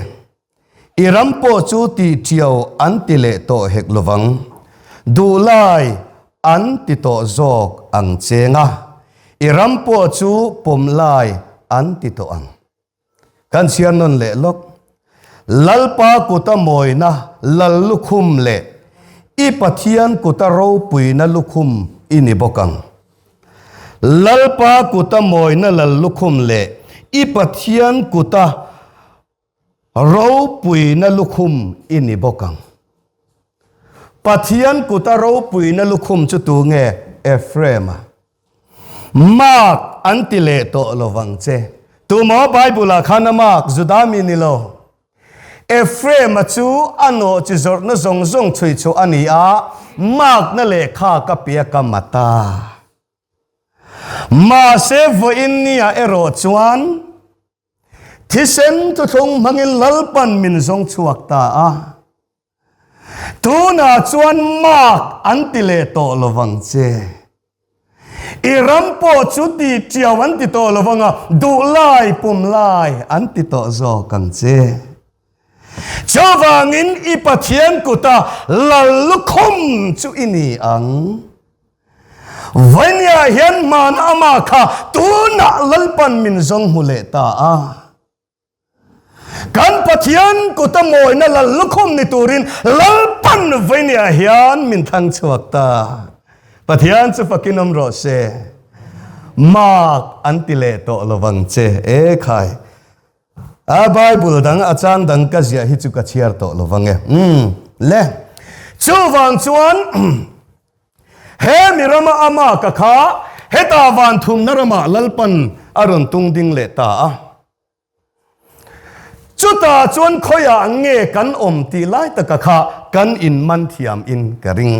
irampo chu ti chiao an ti le to hek lovang du lai an ti to zok ang chenga irampo chu pom lai an ti to ang kan sian non le lok lalpa kuta moina lal lukhum le i pathian kuta ro pui na lukhum ini bokang lalpa kuta moina lal lukhum le i pathian kuta ro pui na lukhum ini bokang pathian kuta ro pui na lukhum chu tu nge Ephraim Mark antile to lovang che tu mo Bible khana Mark judami ni lo Ephraim chu ano chi zor na zong zong chui chu ani a Mark na le kha ka pia ka mata ma se vo in nia ero chuan thisen tu thong mangin lalpan min zong chuak ta a tu na chuan Mark antile to lovang che irampo chu ti chiawan ti to lovanga du lai pum lai anti to zo kang che chawangin ipathian kuta lalukhum chu ini ang vanya hian man ama kha tu na lalpan min zong hule ta a kan pathian kuta moi na lalukhum ni turin lalpan vanya hian min thang chuak ta pathian chu fakinom ro se Mark antile to lovang che e khai a Bible dang achang dang ka zia hi chu ka chiar to lovang e le chu wang chuan he mirama ama ka kha heta van thum narama lalpan arun tung ding le ta a chu ta chuan khoya nge kan om ti lai ta ka kha kan in man thiam in ka ring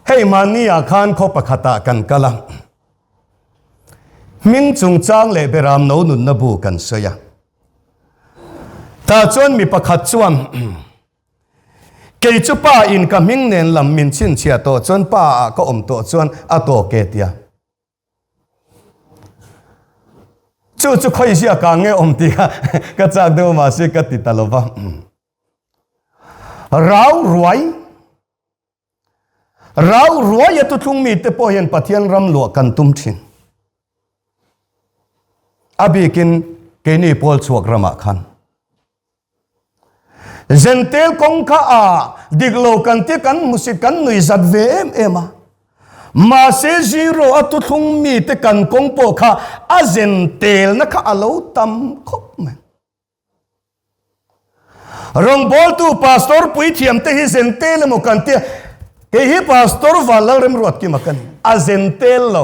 hey mania khan kho pakhata kan kala ming chung chang le beram no nun na bu kan soya ta chuan mi pakhat chuan ke chu pa in ka ming nen lam min chin chia to chuan pa ko om to chuan a to ke tia chu khoi sia ka nge om ti ka chak do ma se ka ti talova rau ruai tu thung mi te po hian pathian ram lo kan tum thin abikin ke ni pol chuak rama khan zentel kong kha a diglo kan ti kan musit kan nui zat ve ema ma se zero atu thung mi te kan kong po kha a zentel na kha alo tam khop man rong bol tu pastor pui thiam te hi zentel mo kan ti ke hi pastor Vanlalremruatkima kan a zentel lo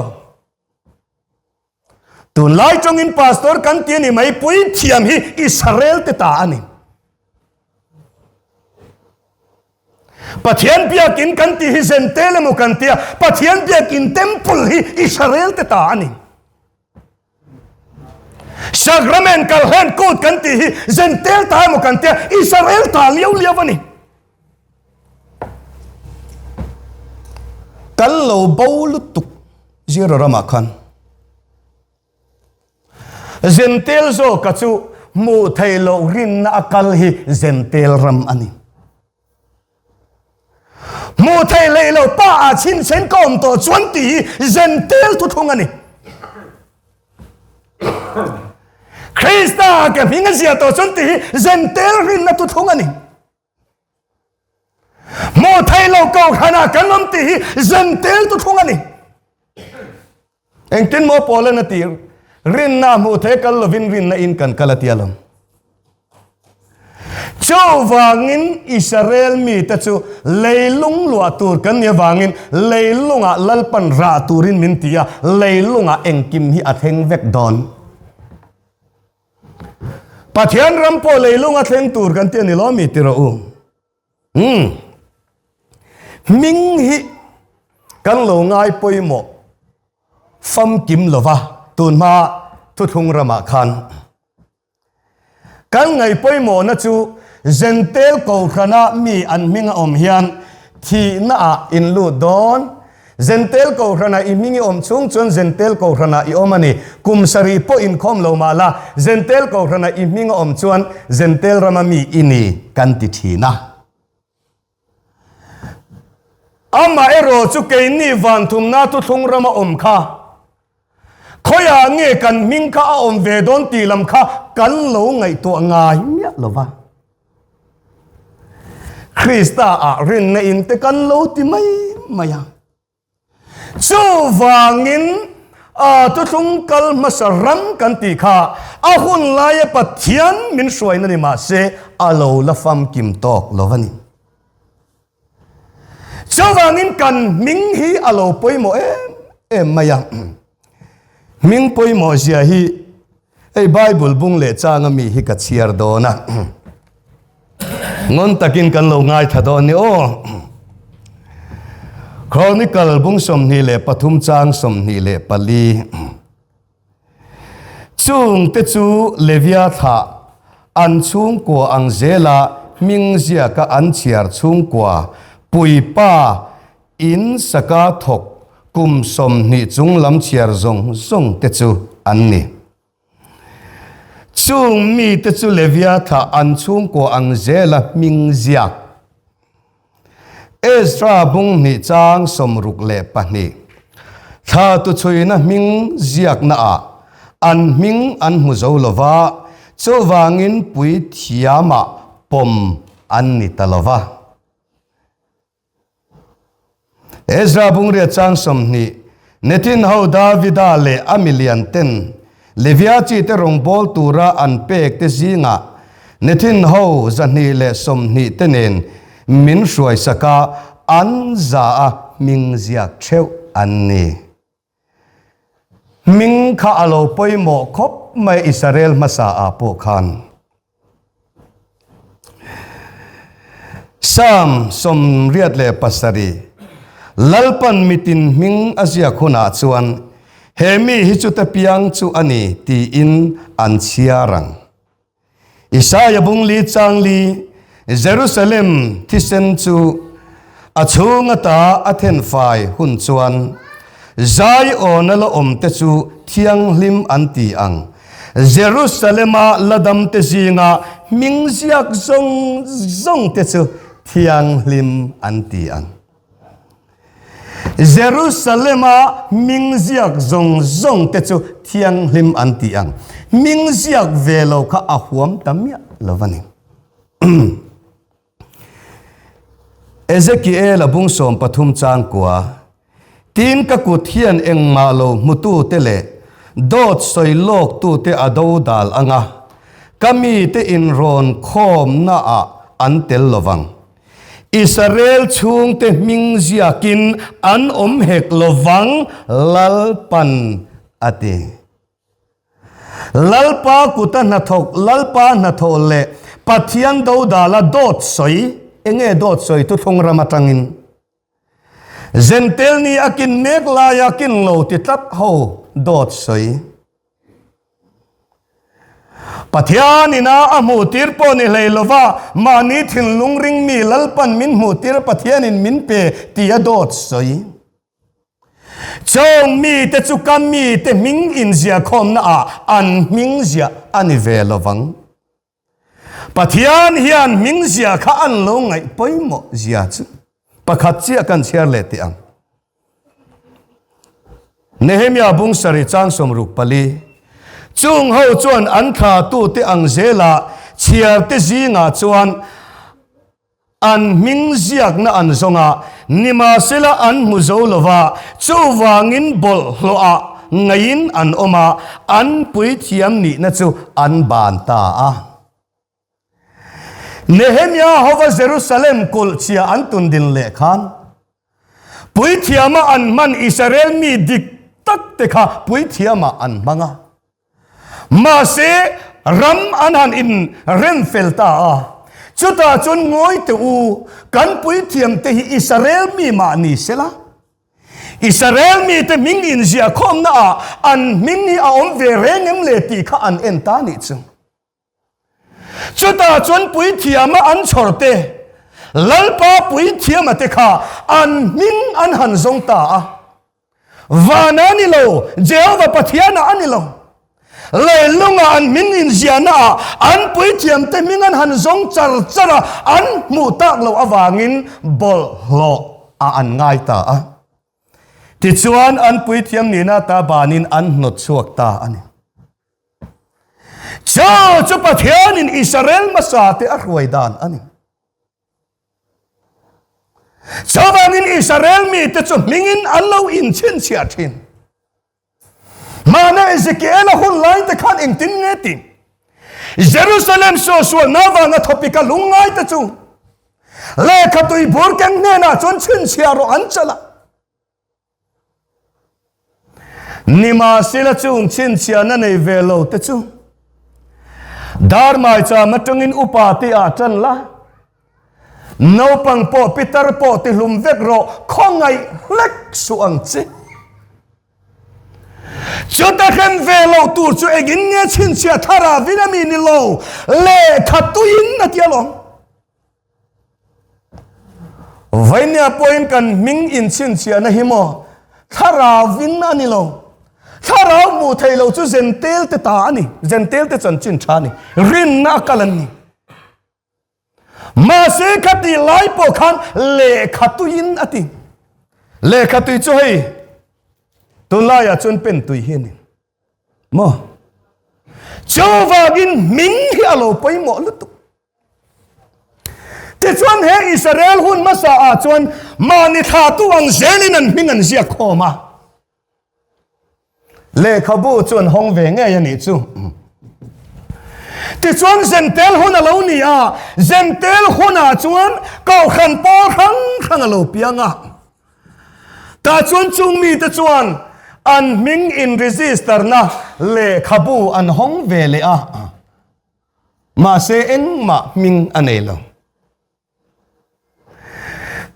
tu lai chong in pastor kan ti ni mai pui thiam hi Israel te ta ani pathian biakin kan ti hi zentel mo kan ti pathian biakin temple hi Israel te ta ani sacrament kal hen kot kan ti hi zentel ta mo kan ti Israel ta liu liawani kan lo bau lutuk zero rama khan zentel zo kachu mu thai lo rin na akal hi zentel ram ani mu thai le lo pa a chin sen kom to chuan ti zentel tu thung ani Krista ka pinga sia to chuan ti zentel rin na tu thung ani mo thai lo ko khana kanom ti zentel tu thung ani engtin mo pola na ti rin na mo the kal lovin rin na in kan kalatialom chu wangin Israel mi ta chu leilung lua tur kan ya wangin leilunga lalpan ra turin min tia leilunga engkim hi atheng vek don pathian rampo leilunga theng tur kan ti ni lo mi ti ro ming hi kan lo ngai poimo fam kim lova tun ma thu thung rama khan kan ngai poimo na chu zentel ko khana mi an minga om hian thi na in lu don zentel ko rana I mingi om chung chun zentel ko rana I omani kum sari po in khom lo mala zentel ko rana I mingi om chuan zentel ramami ini kan ti thina ama ero chu ke ni van thum na tu thung rama om kha khoya nge kan ming kha om ve don ti lam kha kan lo ngai to ngai mya lova Krista a rin na in te kan lo ti mai maya chu wangin tu thung kal masaram kan ti kha a hun lai pathian min suai na ni ma se alo la fam kim tok lovani chu wangin kan ming hi alo poimo em maya ming poimo zia hi ei bible bung le changa mi hi ka chiar do na ngon takin kan lo ngai thadon ni o Chronicle bung som ni le pathum chang som ni le pali chung te chu levia tha an chung ko ang zela ming zia ka an chiar chung kwa pui pa in saka thok kum som ni chung lam chiar zong zong te chu an ni chung mi te chu levia tha an chung ko ang zela ming zia Ezra bung ni chang som ruk le pa ni tha tu chui na ming ziak na a an ming an mu zo lova chu wangin pui thiama pom an ni talova Ezra bung ria chang som ni netin ho Davida le amilian ten Levia chi te rong bol tura an pek te zinga netin ho zani le som ni tenen min suai saka an za a ming ziak cheu an ni ming kha alo poimo khop mai Israel masa a po khan sam som riat le pasari lalpan mitin ming azia khuna chuan hemi hi chu ta piang chu ani ti in an chiarang Isaiah bung li chang li Jerusalem thisen chu achunga ta athen fai hun chuan zai onala om te chu thiang lim an ti ang Jerusalema ladam te zinga mingziak zong zong te chu thiang lim an ti ang Jerusalema mingziak zong zong te chu thiang lim an ti ang mingziak velo kha ahuam tamya lovani Ezekiel abung som pathum chang kwa tin ka kut hian eng malo mutu tele dot soi lok tu te ado dal anga kami te in ron khom na a an tel lovang Israel chung te mingziakin an hek lovang lalpan ate lalpa kuta na thok lalpa na thole pathian do dala dot soi enge dot soi tu thong ramatangin zentel ni akin nek la yakin lo ti tap ho dot soi pathian ina amu tir po ni leilova mani thin lungring mi lalpan min mu tir pathian in min pe tia dot soi chong mi te chu kam mi te ming in zia khom na a an ming zia ani velovang pathian hian ming zia kha an lo ngai poimo zia chu pakhat chia kan chiar le ti ang Nehemia bung sari chang som ruk pali chung ho chuan an kha tu te ang zela chiar te zinga chuan an ming ziak na an zonga nima sela an muzolova chu wangin bol hloa ngain an oma an pui thiam ni na chu an ban ta a Nehemia hova Jerusalem kul chia an tundin le khan pui thiama an man Israel mi dik tak te kha pui thiama an manga ma se ram anan in rem felta a chuta chun ngoi te u kan pui thiam te hi Israel mi ma ni sela Israel mi te ming in zia khom na a an ming ni a om ve rengem le ti kha an en ta ni chung chuta chun pui thiama an chorte lalpa pui thiam ate kha an ming an han zong ta vana ni lo Jehovah pathiana ani lo le lunga an min in ziana an pui thiam te ming an han zong char chara an mu tak lo awangin bol hlo an ngai ta ti chuan an pui thiam ni na ta banin an not chuak ta ani cha chu pathian in Israel masate a Hrui dan ani chawan in Israel mi te chu mingin allo in chen chia thin mana Ezekiel hun lai te khan ing tin nge ti Jerusalem so na wanga thopika lungai te chu le khatui bur keng ne na chon chen chia ro an chala nima sila chung chen chia na nei velo te chu dharma cha matungin upati a chan la no pang po pitar po ti lum vek ro khongai lek suang chi chota khan velo tu chu egin nge chin chia thara vinami ni lo le khatuin na tialo vainya point kan ming in chin chia na himo thara vin ani lo thara mu thei lo chu zentel te ta ani zentel te chan chin tha ni rin na kalan ni ma se khati lai po khan le khatuin ati le khatui chu hei tu lai a chun pen tui hin mo chowagin ming hi alo poi mo lutu te chuan he Israel hun masa a chuan ma ni tha tu ang zelin an ming an zia khoma le khabu chuan hong ve nge ya ni chu ti chuan zentel hun alo ni a zentel hun a chuan kau khan po khang alo pianga ta chuan chung mi te chuan an ming in register na le khabu an hong ve le a ma se eng ma ming anelo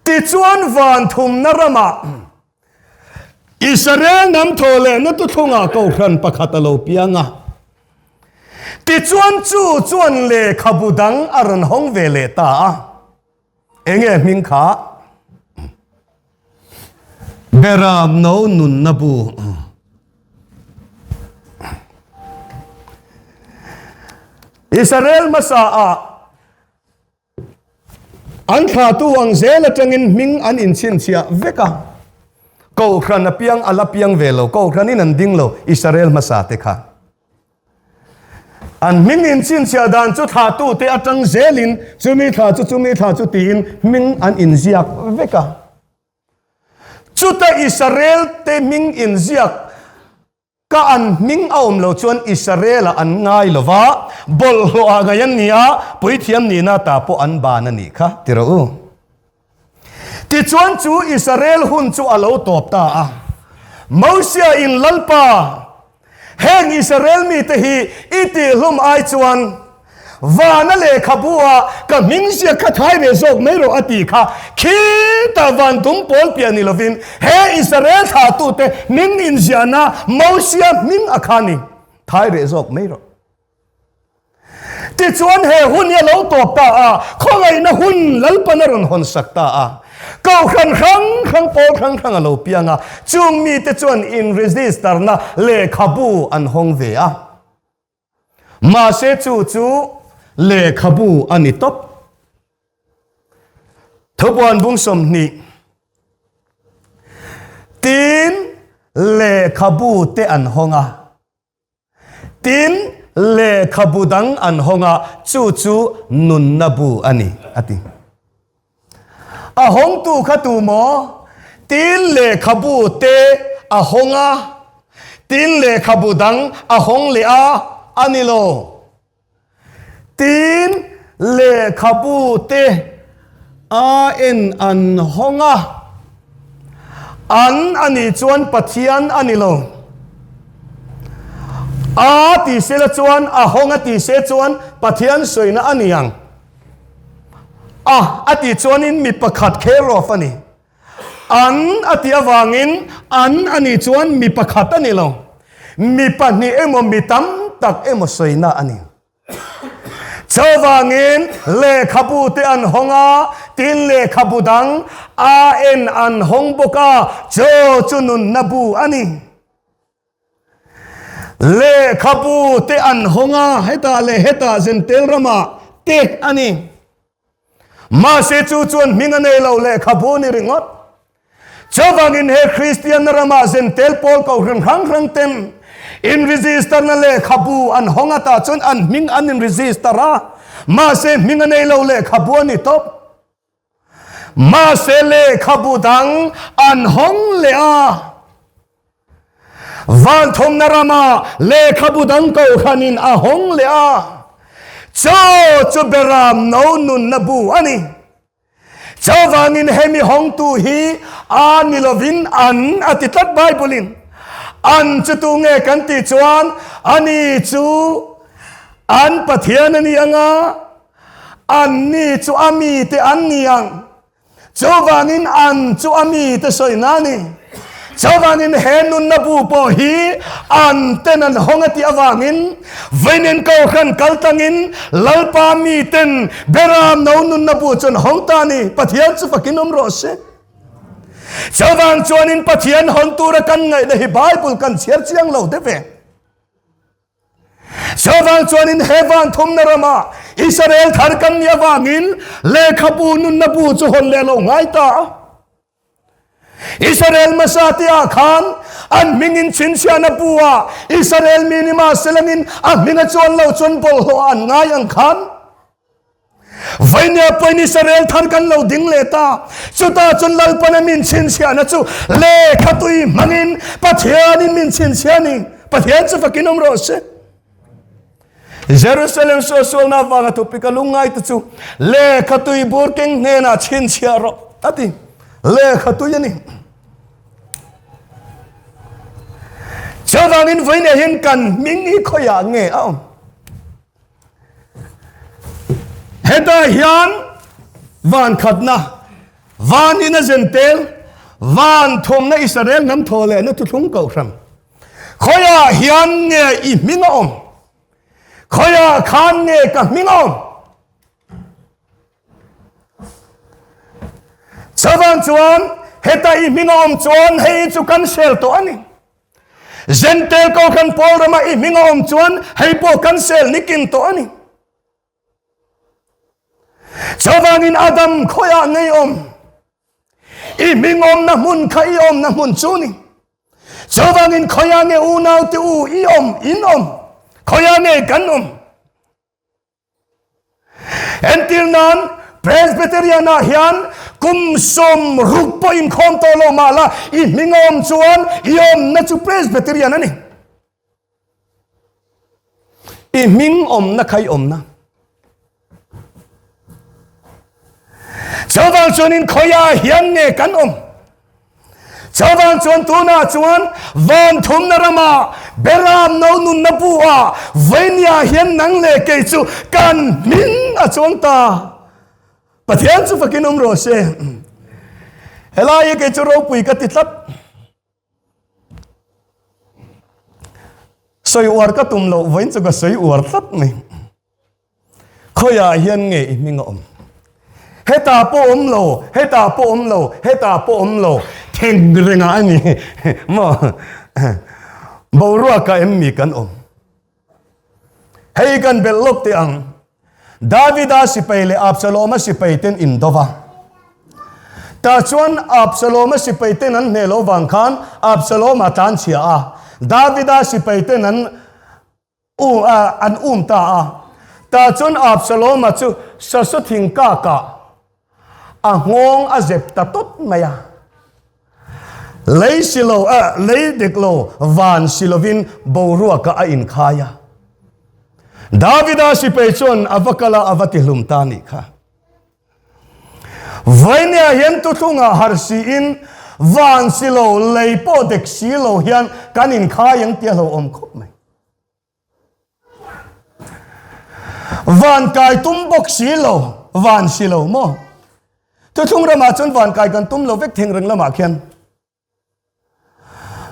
ti chuan van thum na rama Israel nam thole na tu thunga kau khan pakhat alo pianga ti chuan le khabudang aron hong ve le ta enge ming kha beram no nun nabu Israel masa a an kha tu ang zela tangin ming an in chin chia veka ko khan piang ala piang velo ko khan in an ding lo Israel masa te kha an ming in chin chia dan chu tha tu te atang zelin chumi tha chu tin ming an in ziak veka chuta Israel te ming in ziak ka an ming aum lo chuan Israel an ngai lova bol ho aga yan nia pui thiam ni na ta po an ba na ni kha tiro ti chuan chu Israel hun chu alo top ta Mosia in lalpa heng Israel mi te hi iti hlum ai chuan vana le khabua ka mingsia khathai re zok mero ati kha khi ta van tum pol piani lovin he Israel tha tu te ming in ziana Mosia ming akhani thai re zok mero ti chuan he hun ya lo top ta khongai na hun lalpa na ron hon sakta kau khang po khang alo pianga chung mi te chuan in register na le khabu an hong ve ma se chu le khabu ani top thobuan bung som ni tin le khabu te an honga tin le khabu dang an honga chu nun nabu ani ati a hong tu khatu mo tin le khabu te a honga tin le khabu dang a hong le anilo tin le khabu te en an honga an ani chuan pathian anilo ti se la chuan a honga ti se chuan pathian soina aniang ati chuan in mi pakhat khero fani an ati awangin an ani chuan mi pakhat anilo mi pani emo mi tam tak emo soina ani chawangin le khabu te an honga tin le khabudang a en an hong boka cho chunun nabu ani le khabu te an honga heta le heta zentel rama te ani ma se chu chuan mingane lo le khabu ni ringot chawangin he Christian rama zentel pol ko rang tem in register na le khabu an honga ta chun an ming an in registera ma se mingane lo le khabu ni top ma se le khabu dang an hong le a van thom na rama le khabu dang ko khanin a hong le a cho beram no nun nabu ani chawangin hemi hong tu hi ani lovin an atitat bible an chu tu nge kan ti chuan ani chu an pathian ani anga an ni chu ami te an niang chawangin an chu ami te soinani chawangin henun nabu po hi an tenan hongati awangin veinen ko khan kaltangin lalpa mi ten beram no nun nabu chon hongtani pathian chu fakinom rose chawang chuanin pathian hontura kan ngai de hi bible kan chiar chiang lo de ve chawang chuanin hewan thum narama Israel thar kan ni awangin le khabu nun nabu chu hon le lo ngai ta Israel masatia khan an mingin chinsia na buwa Israel minima selangin an minga chon lo chon bol ho an ngai ang khan vainya pain Israel than kan lo ding leta chuta chon lal panamin chinsia na chu le khatui mangin pathianin min chinsia ni pathian chu fakinom rose Jerusalem so na wanga tu pikalungai tu chu le khatui burking ne na chinsia ro ati le khatui ni chawangin voine hin kan mingi khoya nge a heta hian van khatna van ina zentel van thom na Israel nam thole na tu thung ko ram khoya hian nge I minga khoya khan nge ka minga chawang chuan heta I minga chuan hei chu kan sel to ani zentel ko kan pol rama I minga chuan hei po kan sel nikin to ani chawangin Adam khoya ngei I mingom na mun khai na mun chuni chawangin khoya nge unau te u I in khoya nge kan until nan Presbyterian na hian kum som rukpo in khom to lo mala I mingom chuan I na chu Presbyterian ani I ming na khai na chawang chuanin khoya hian nge kan chawang chuan tuna chuan van thum na rama beram no nun na buwa venia hian nang le ke chu kan min a chuang ta pathian chu fakinom ro se helai ke chu ro pui ka ti tlat soi war ka tum lo vain chu ka soi war tlat mai khoya hian nge I minga heta po lo theng renga ani mo borua ka emmi kan hei kan belok te ang Davida sipaile Absalom sipaiten indova ta chuan Absalom sipaiten an nelo wang khan Absalom atan chia a Davida sipaiten an ta a ta chuan Absalom chu sasathing ka ngong a zep ta tot maya lei silo lei deklo van silovin borua ka a in khaya Davida sipechon avakala avati lumtani kha vainia hian tu thunga harsi in van silo lei po dek silo hian kanin khayang tialo khop mai van kai tum bok silo van silo mo tu thung rama chon van kai kan tum lo vek theng reng lama khian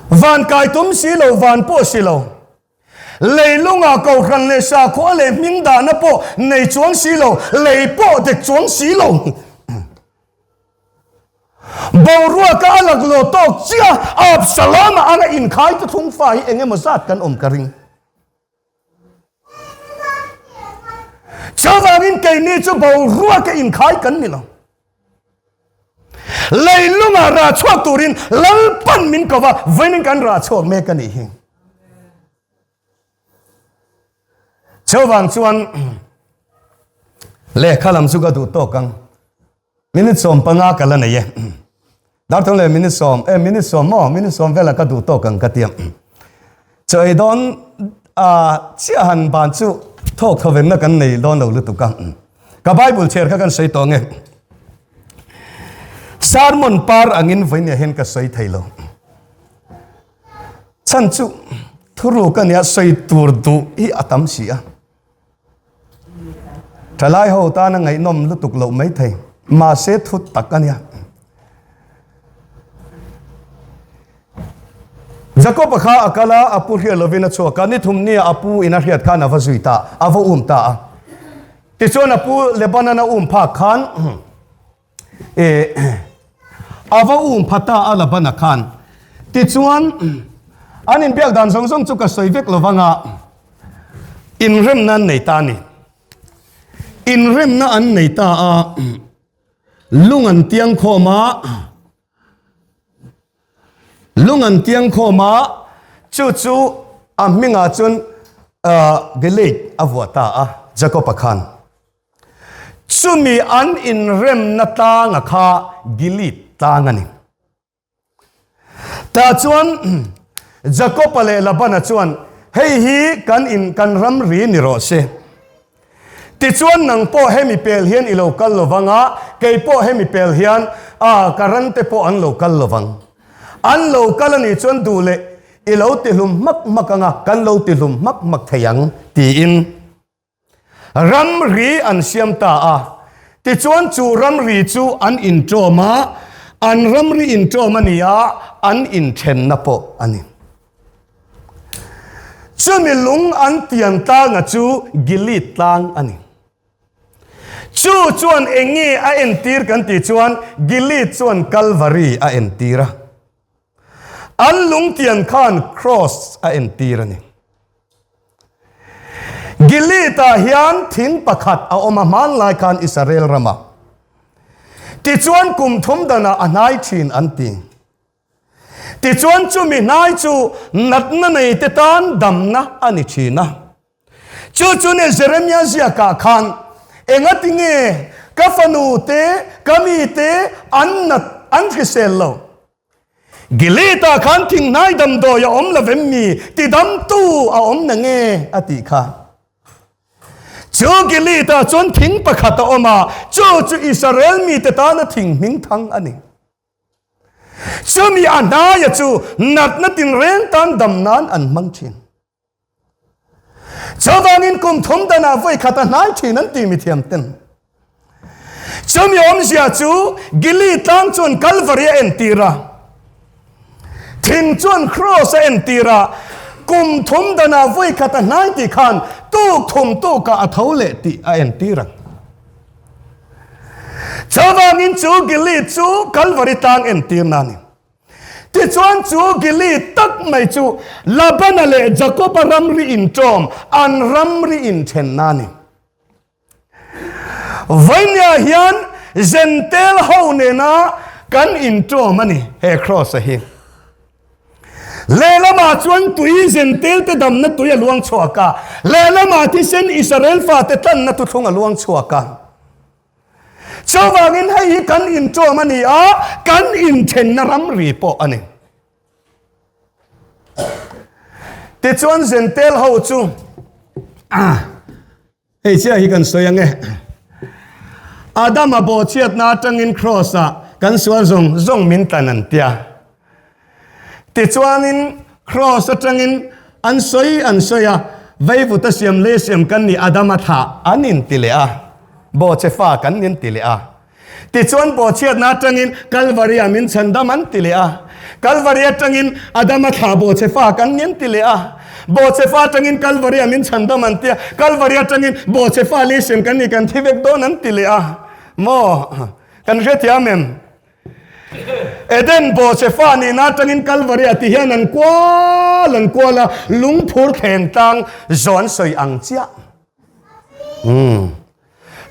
van kai tum silo van po silo leilunga ko khan le sa kho le mingda na po nei chuang silo lei po de chuang silo bầu rua ka alak lo tok chia Absalom anga in khai tu thung fa hi enge mazat kan karing chawangin ke ni chu bầu rua ka in khai kan ni lo leilunga ra chuak turin lalpan min kawa venin kan ra chuak me kan ni hi chawang chuan le khalam chu ka du to kang minute som panga kala na ye dar thong le minute som vela ka du to kang ka tiam choi don chia han ban chu thok thovem na kan nei don lo lu tu kang ka bible cher ka kan sei to nge sermon par angin voinia hen ka sei thailo chan chu thuru kan ya sei tur du hi atam sia thalai ho ta na ngai nom lu tuk lo mai thei ma se thut takania Jacob kha akala apu hria lovina choka ni thumni apu ina hriat khan avazuita avo umta ti chon apu lebanon pha khan avo phata alabana khan ti chuan anin biak dan song song chu ka soivek lovanga inrem nan nei ta ni inrem na an nei ta a lungan tiang khoma chu aminga chun gelek avota a Jacob khan chumi an inrem na ta nga kha gilit ta ngani ta chuan Jacob le labana chuan hei hi kan ram ri ni ro se ti chuan nang po hemi pel hian i local lovanga kei po hemi pel hian karante po an local lovang an local ani chuan du le i lo ti hlum mak anga kan lo ti hlum mak thayang ti in ram ri an siam ta a ti chuan chu ram ri chu an in troma an ram ri in troma nia an in then na po ani chumi lung an tian ta nga chu gilit tang ani chu chuan engi a entir kan ti chuan gilit chuan calvary a entira an lung tian khan cross a entir ani gilita hian thin pakhat a oma man lai khan Israel rama ti chuan kum thum dana anai thin an ti ti chuan chumi nai chu natna nei te tan damna ani china chu ne Jeremiah zia ka khan engatinge kafanu te kami te an thiselo gilita khan thing nai dam do ya om lavem mi ti dam tu a om na nge ati kha chu gilita chon thing pakhata oma chu Israel mi te ta na thing ning thang ani chu mi anaya chu nat na tin ren tan dam nan an mang chin chawangin kum thum dana voi khata nai thin an ti mi thiam ten chumi om sia chu gili tang chun calvary entira thin chun cross entira kum thum dana voi khata nai ti khan tu thum tu ka athole ti a entira chawangin chu gili chu calvary tang entir nani ti chuan chu gili tak mai chu labana le Jacob ramri in trom an ramri in then nani vainya hian zentel ho ne na kan in trom ani he cross hi lelama chuan tui zentel te dam na tuya luang chuaka lelama ti sen Israel fa te tan na tu thunga luang chuaka chawangin hei kan in trom ani a kan in then na ramri po ani ti chuan zentel ho chu hei chia hi kan soyange Adam abo chiat na tangin cross a kan suan zong min tanan tia ti chuanin cross atangin an soya veivuta siam le siam kan ni Adam atha anin tilea bo chefa kan nin tilea ti chuan bo chiat na tangin calvary amin chandam an tilea calvary atangin Adam atha bo chefa kan nin tilea bo chefa tangin calvary amin chandam an tia calvary atangin bo chefa le siam kan ni kan thivek don an tilea mo kan retiamem Eden bo che fa ni na tangin Calvary ati hian an kwa la lung phur theng tang zon soi ang chia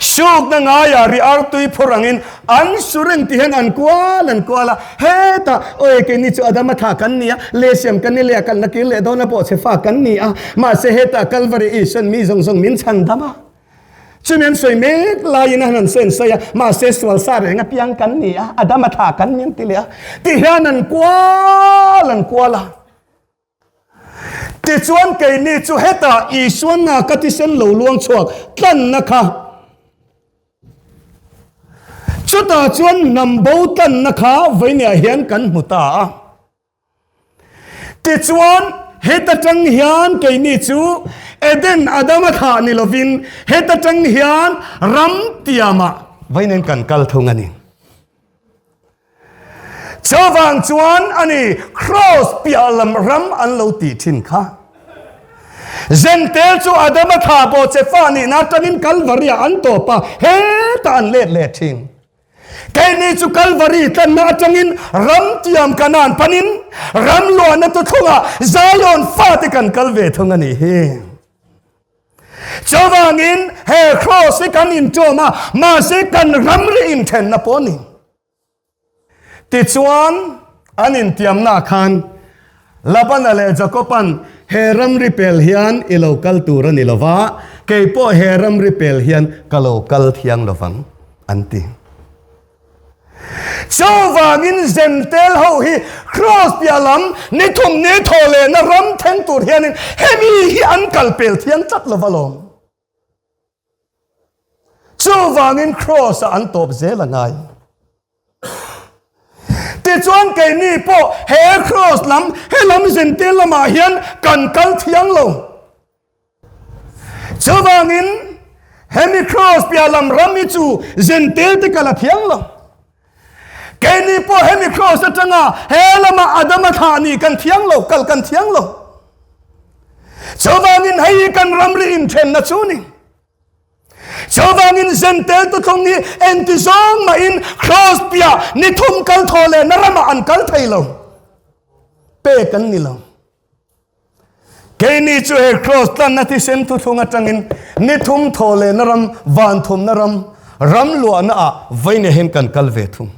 Syuk na nga ya ri artui phurangin an sureng tihen an kwa la heta oi ke ni chu adama tha kan nia le siam kan ni le kan na ki le do na po che fa kan ni a ma se heta Calvary ison mi zong min chan dama chumen soi me la yin han sen sa ya ma se swal sa re nga piang kan ni a adama tha kan ni ti le ti hian an kwa la ti chuan ke ni chu heta i suan na ka ti sen lo luang chuak kan na kha Chuta chuan nambo tan na kha vainia hian kan muta ti chuan heta tang hian ke ni chu Eden adama tha ni lovin heta tang hian ram tiama vainen kan kal thungani chawang chuan ani cross pialam ram an lo ti thin kha zentel chu adama tha bo che fa ni na tanin Calvary an to pa heta an le thing Kay ni chu Calvary tan na atangin ram tiam kanan panin ram lo na to thunga Zion fati kan kalve thunga ni he chawangin he cross kan in choma ma se kan ram ri in then na poni ti chuan anin tiam na khan laban ale jacoban he ram ri pel hian i local tur ni lova ke po he ram ri pel hian ka local thiang lovang anti Chawangin zentel ho hi cross pialam ni thum ni thole na ram theng tur hianin hemi hi an kalpel thiang chat lovalom Chawangin cross an top zela ngai ti chuan ke ni po he cross lam he lam zentel lama hian kan kal thiang lo Chawangin hemi cross pialam rami chu zentel te kala thiang lo Keni po hemi cross atanga helama adama thani kan thiang lo kal kan thiang lo chawangin hei kan ramri in then na chuni chawangin zentel to thong ni entizong ma in cross pia ni thum kal thole narama an kal thailo pe kan ni lo Keni chu he cross tan na ti sen tu thunga tangin ni thum thole naram van thum naram ram lo na a vaine hen kan kal ve thum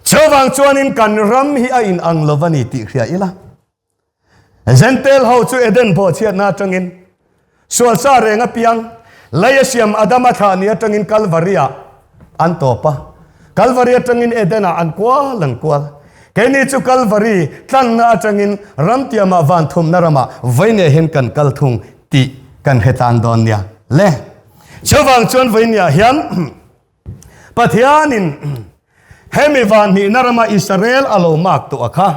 Chawang chuanin kan ram hi a in ang lovani ti khria ila zentel ho chu Eden bo chiat na tangin sual sa renga piang layasiam adama tha ni atangin Calvary an topa Calvary atangin Eden an kwal keni chu Calvary tlan na atangin ram tiama van thum narama vaine hen kan kal thung ti kan hetan don nia le chawang chuan vainia hian pathianin Hemi van ni narama Israel alo mak tu akha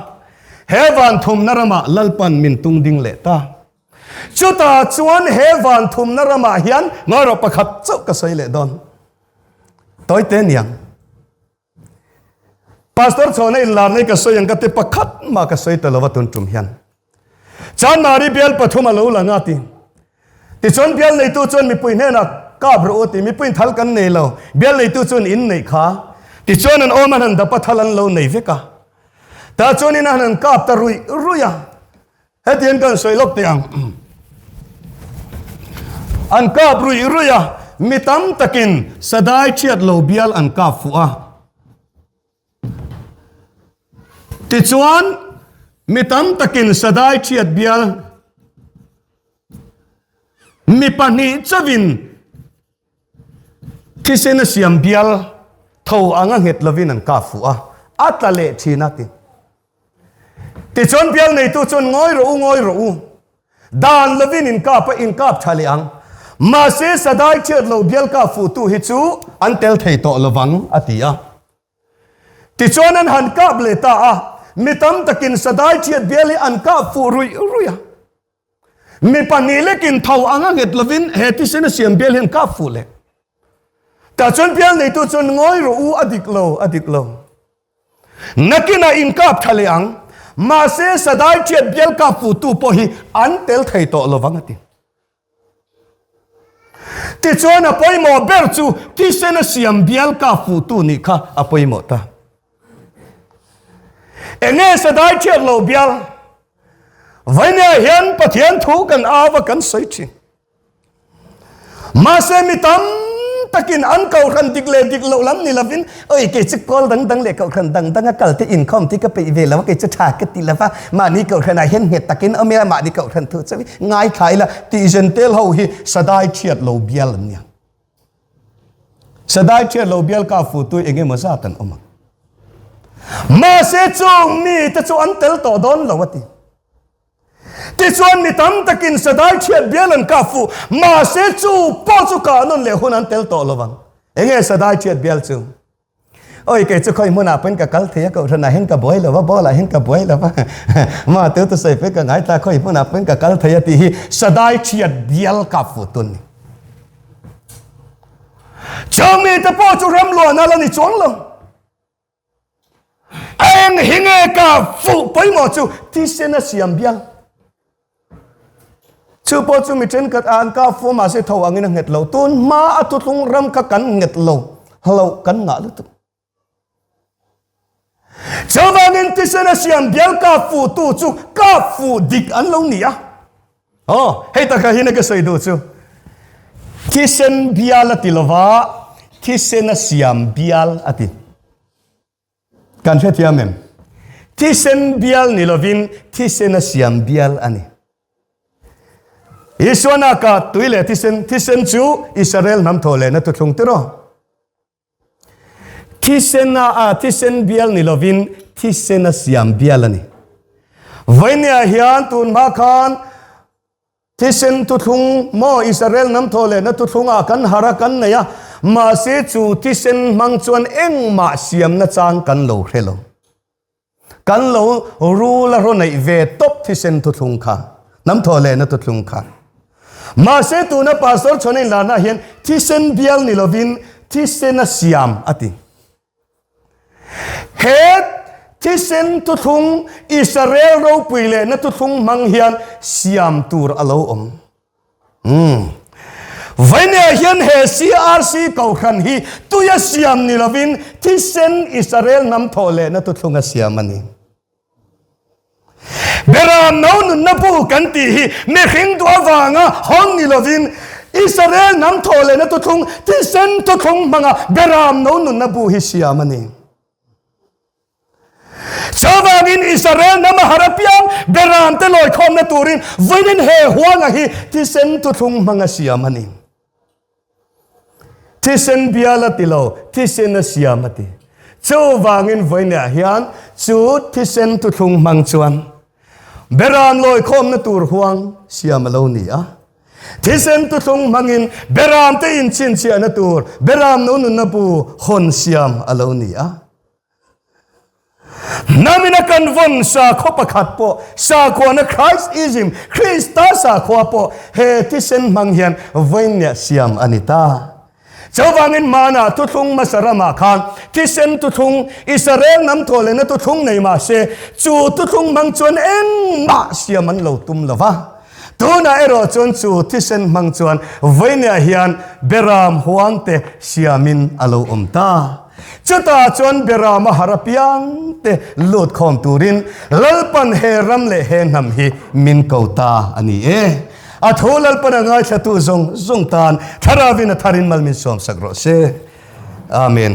he van thum narama lalpan min tung ding le ta chuta chuan he van thum narama hian ngaro pakhat chu ka sei le don toy te niang pastor chona in lar nei ka sei ang ka te pakhat ma ka sei ta lawatun tum hian chan mari bel pathum alo langa ti chon bel nei tu chon mi pui ne na ka bro ti mi pui thal kan nei lo bel nei tu chon in nei kha ti chuan an oman han da pathalan lo nei veka ta chuanin han kap ta ruya hetien kan soilok tiang an kap ruya mitam takin sadai chiat lo bial an kap fuwa ti chuan mitam takin sadai chiat bial mi pani chavin kisena siam bial thâu anga het lovin an ka fu a atale thina ti chon pial nei tu chon ngoi ro u dan lovin in kap thali ang ma se sadai chet lo bial ka fu tu hi chu an tel thei to lovang atia ti chon an han kap le ta a mitam takin sadai chet bial an ka fu ruya mi panile kin thâu anga het lovin he ti sena siam bial hen ka fu le ta chon pial nei tu chon ngoi ro u adik lo nakina in kap thale ang ma se sadai chet bial ka fu tu po hi an tel thei to lovangati ti chon a poi mo ber chu ti sena siam bial ka fu tu ni kha a poi mo ta enge sadai chiat lo bial vaina hian pathian thu kan awa kan soi chi ma se mi tam takin an kau khan dik lo lam ni lavin oi ke chik kol dang le kau khan dang kal te income ti ka pe ve lawa ke cha tha ke ti lawa ma ni kau khan a hen het takin amia ma ni kau khan thu chawi ngai khai la ti gentel ho hi sadai chiat lo bial nia sadai chiat lo bial ka fu tu enge ma sa tan oma ma se chung mi ta chu an tel to don lawati ti chuan mi tam takin sadai chiat bialan ka fu ma se chu po chu ka non le hun an tel to lowang enge sadai chiat bial chu oi ke chu khoi muna pen ka kal thia ko thana hen ka boi lawa bola hen ka boi lawa ma te to sai pe ka ngai ta khoi muna pen ka kal thia ti hi sadai chiat bial ka fu tun chami te po chu ram lo na la ni chuang lo anh hinge ka fu pai mo chu ti sena siam bial chu po chu mi chen kat an ka fu ma se tho angin nget lo tun ma atu thung ram ka kan nget lo halo kan nga lu tu chawangin ti sena siam bial ka fu tu chu ka fu dik an lo ni a hei ta ka hina ka sai do chu ti sen bial atilowa ti sena siam bial ati kan fe tiamem ti sen bial ni lovin ti sena siam bial ani iswana ka tuile ti sen chu Israel nam thole na tu thung tero ti sen bial ni lovin ti sena siam bial ani vainia hian tun ma khan ti sen tu thung mo Israel nam thole na tu thunga kan hara kan neya ma se chu ti sen mang chuan eng ma siam na chang kan lo hrelo kan lo ru la ro nei ve top ti sen tu thung kha nam thole na tu thung kha ma se tu na pastor chone la na hian ti sen bial ni lovin ti sen na siam ati het ti sen tu thung Israel ro puile na tu thung mang hian siam tur alo om vaina hian he CRC kau khan hi tuya siam ni lovin ti sen Israel nam thole na tu thunga siam ani beram no nun na pu kan ti hi me khing tu awanga hong ni lovin Israel nam thole na tu thung ti sen tu thung manga beram no nun na pu hi siam ani chawangin Israel nam harapiam beram te loi khom na turin vainin he huanga hi ti sen tu thung manga siam ani ti sen biala tilo ti sen na siamati chawangin vaina hian chu ti sen tu thung mang chuan beram loi khom na tur huang siam lo ni a ti sen tu thung mangin beram te in chin chia na tur beram no nun na pu hon siam alo ni a namina kan von sa khopa khat po sa ko na Christism Christa sa kho po he ti sen mang hian vaina siam anita chawangin mana tu thung masarama khan ti sen tu thung Israel nam thole na tu thung nei ma se chu tu thung mang chuan eng ma siam an lo tum lova tuna ero chuan chu ti sen mang chuan vaina hian beram huang te siamin alo omta chata chuan beram harapiang te lut khom turin lalpan he ram le he nam hi min kauta ani a tholal panangai thatu zong tan tharavin tharin malmin som sagro se amen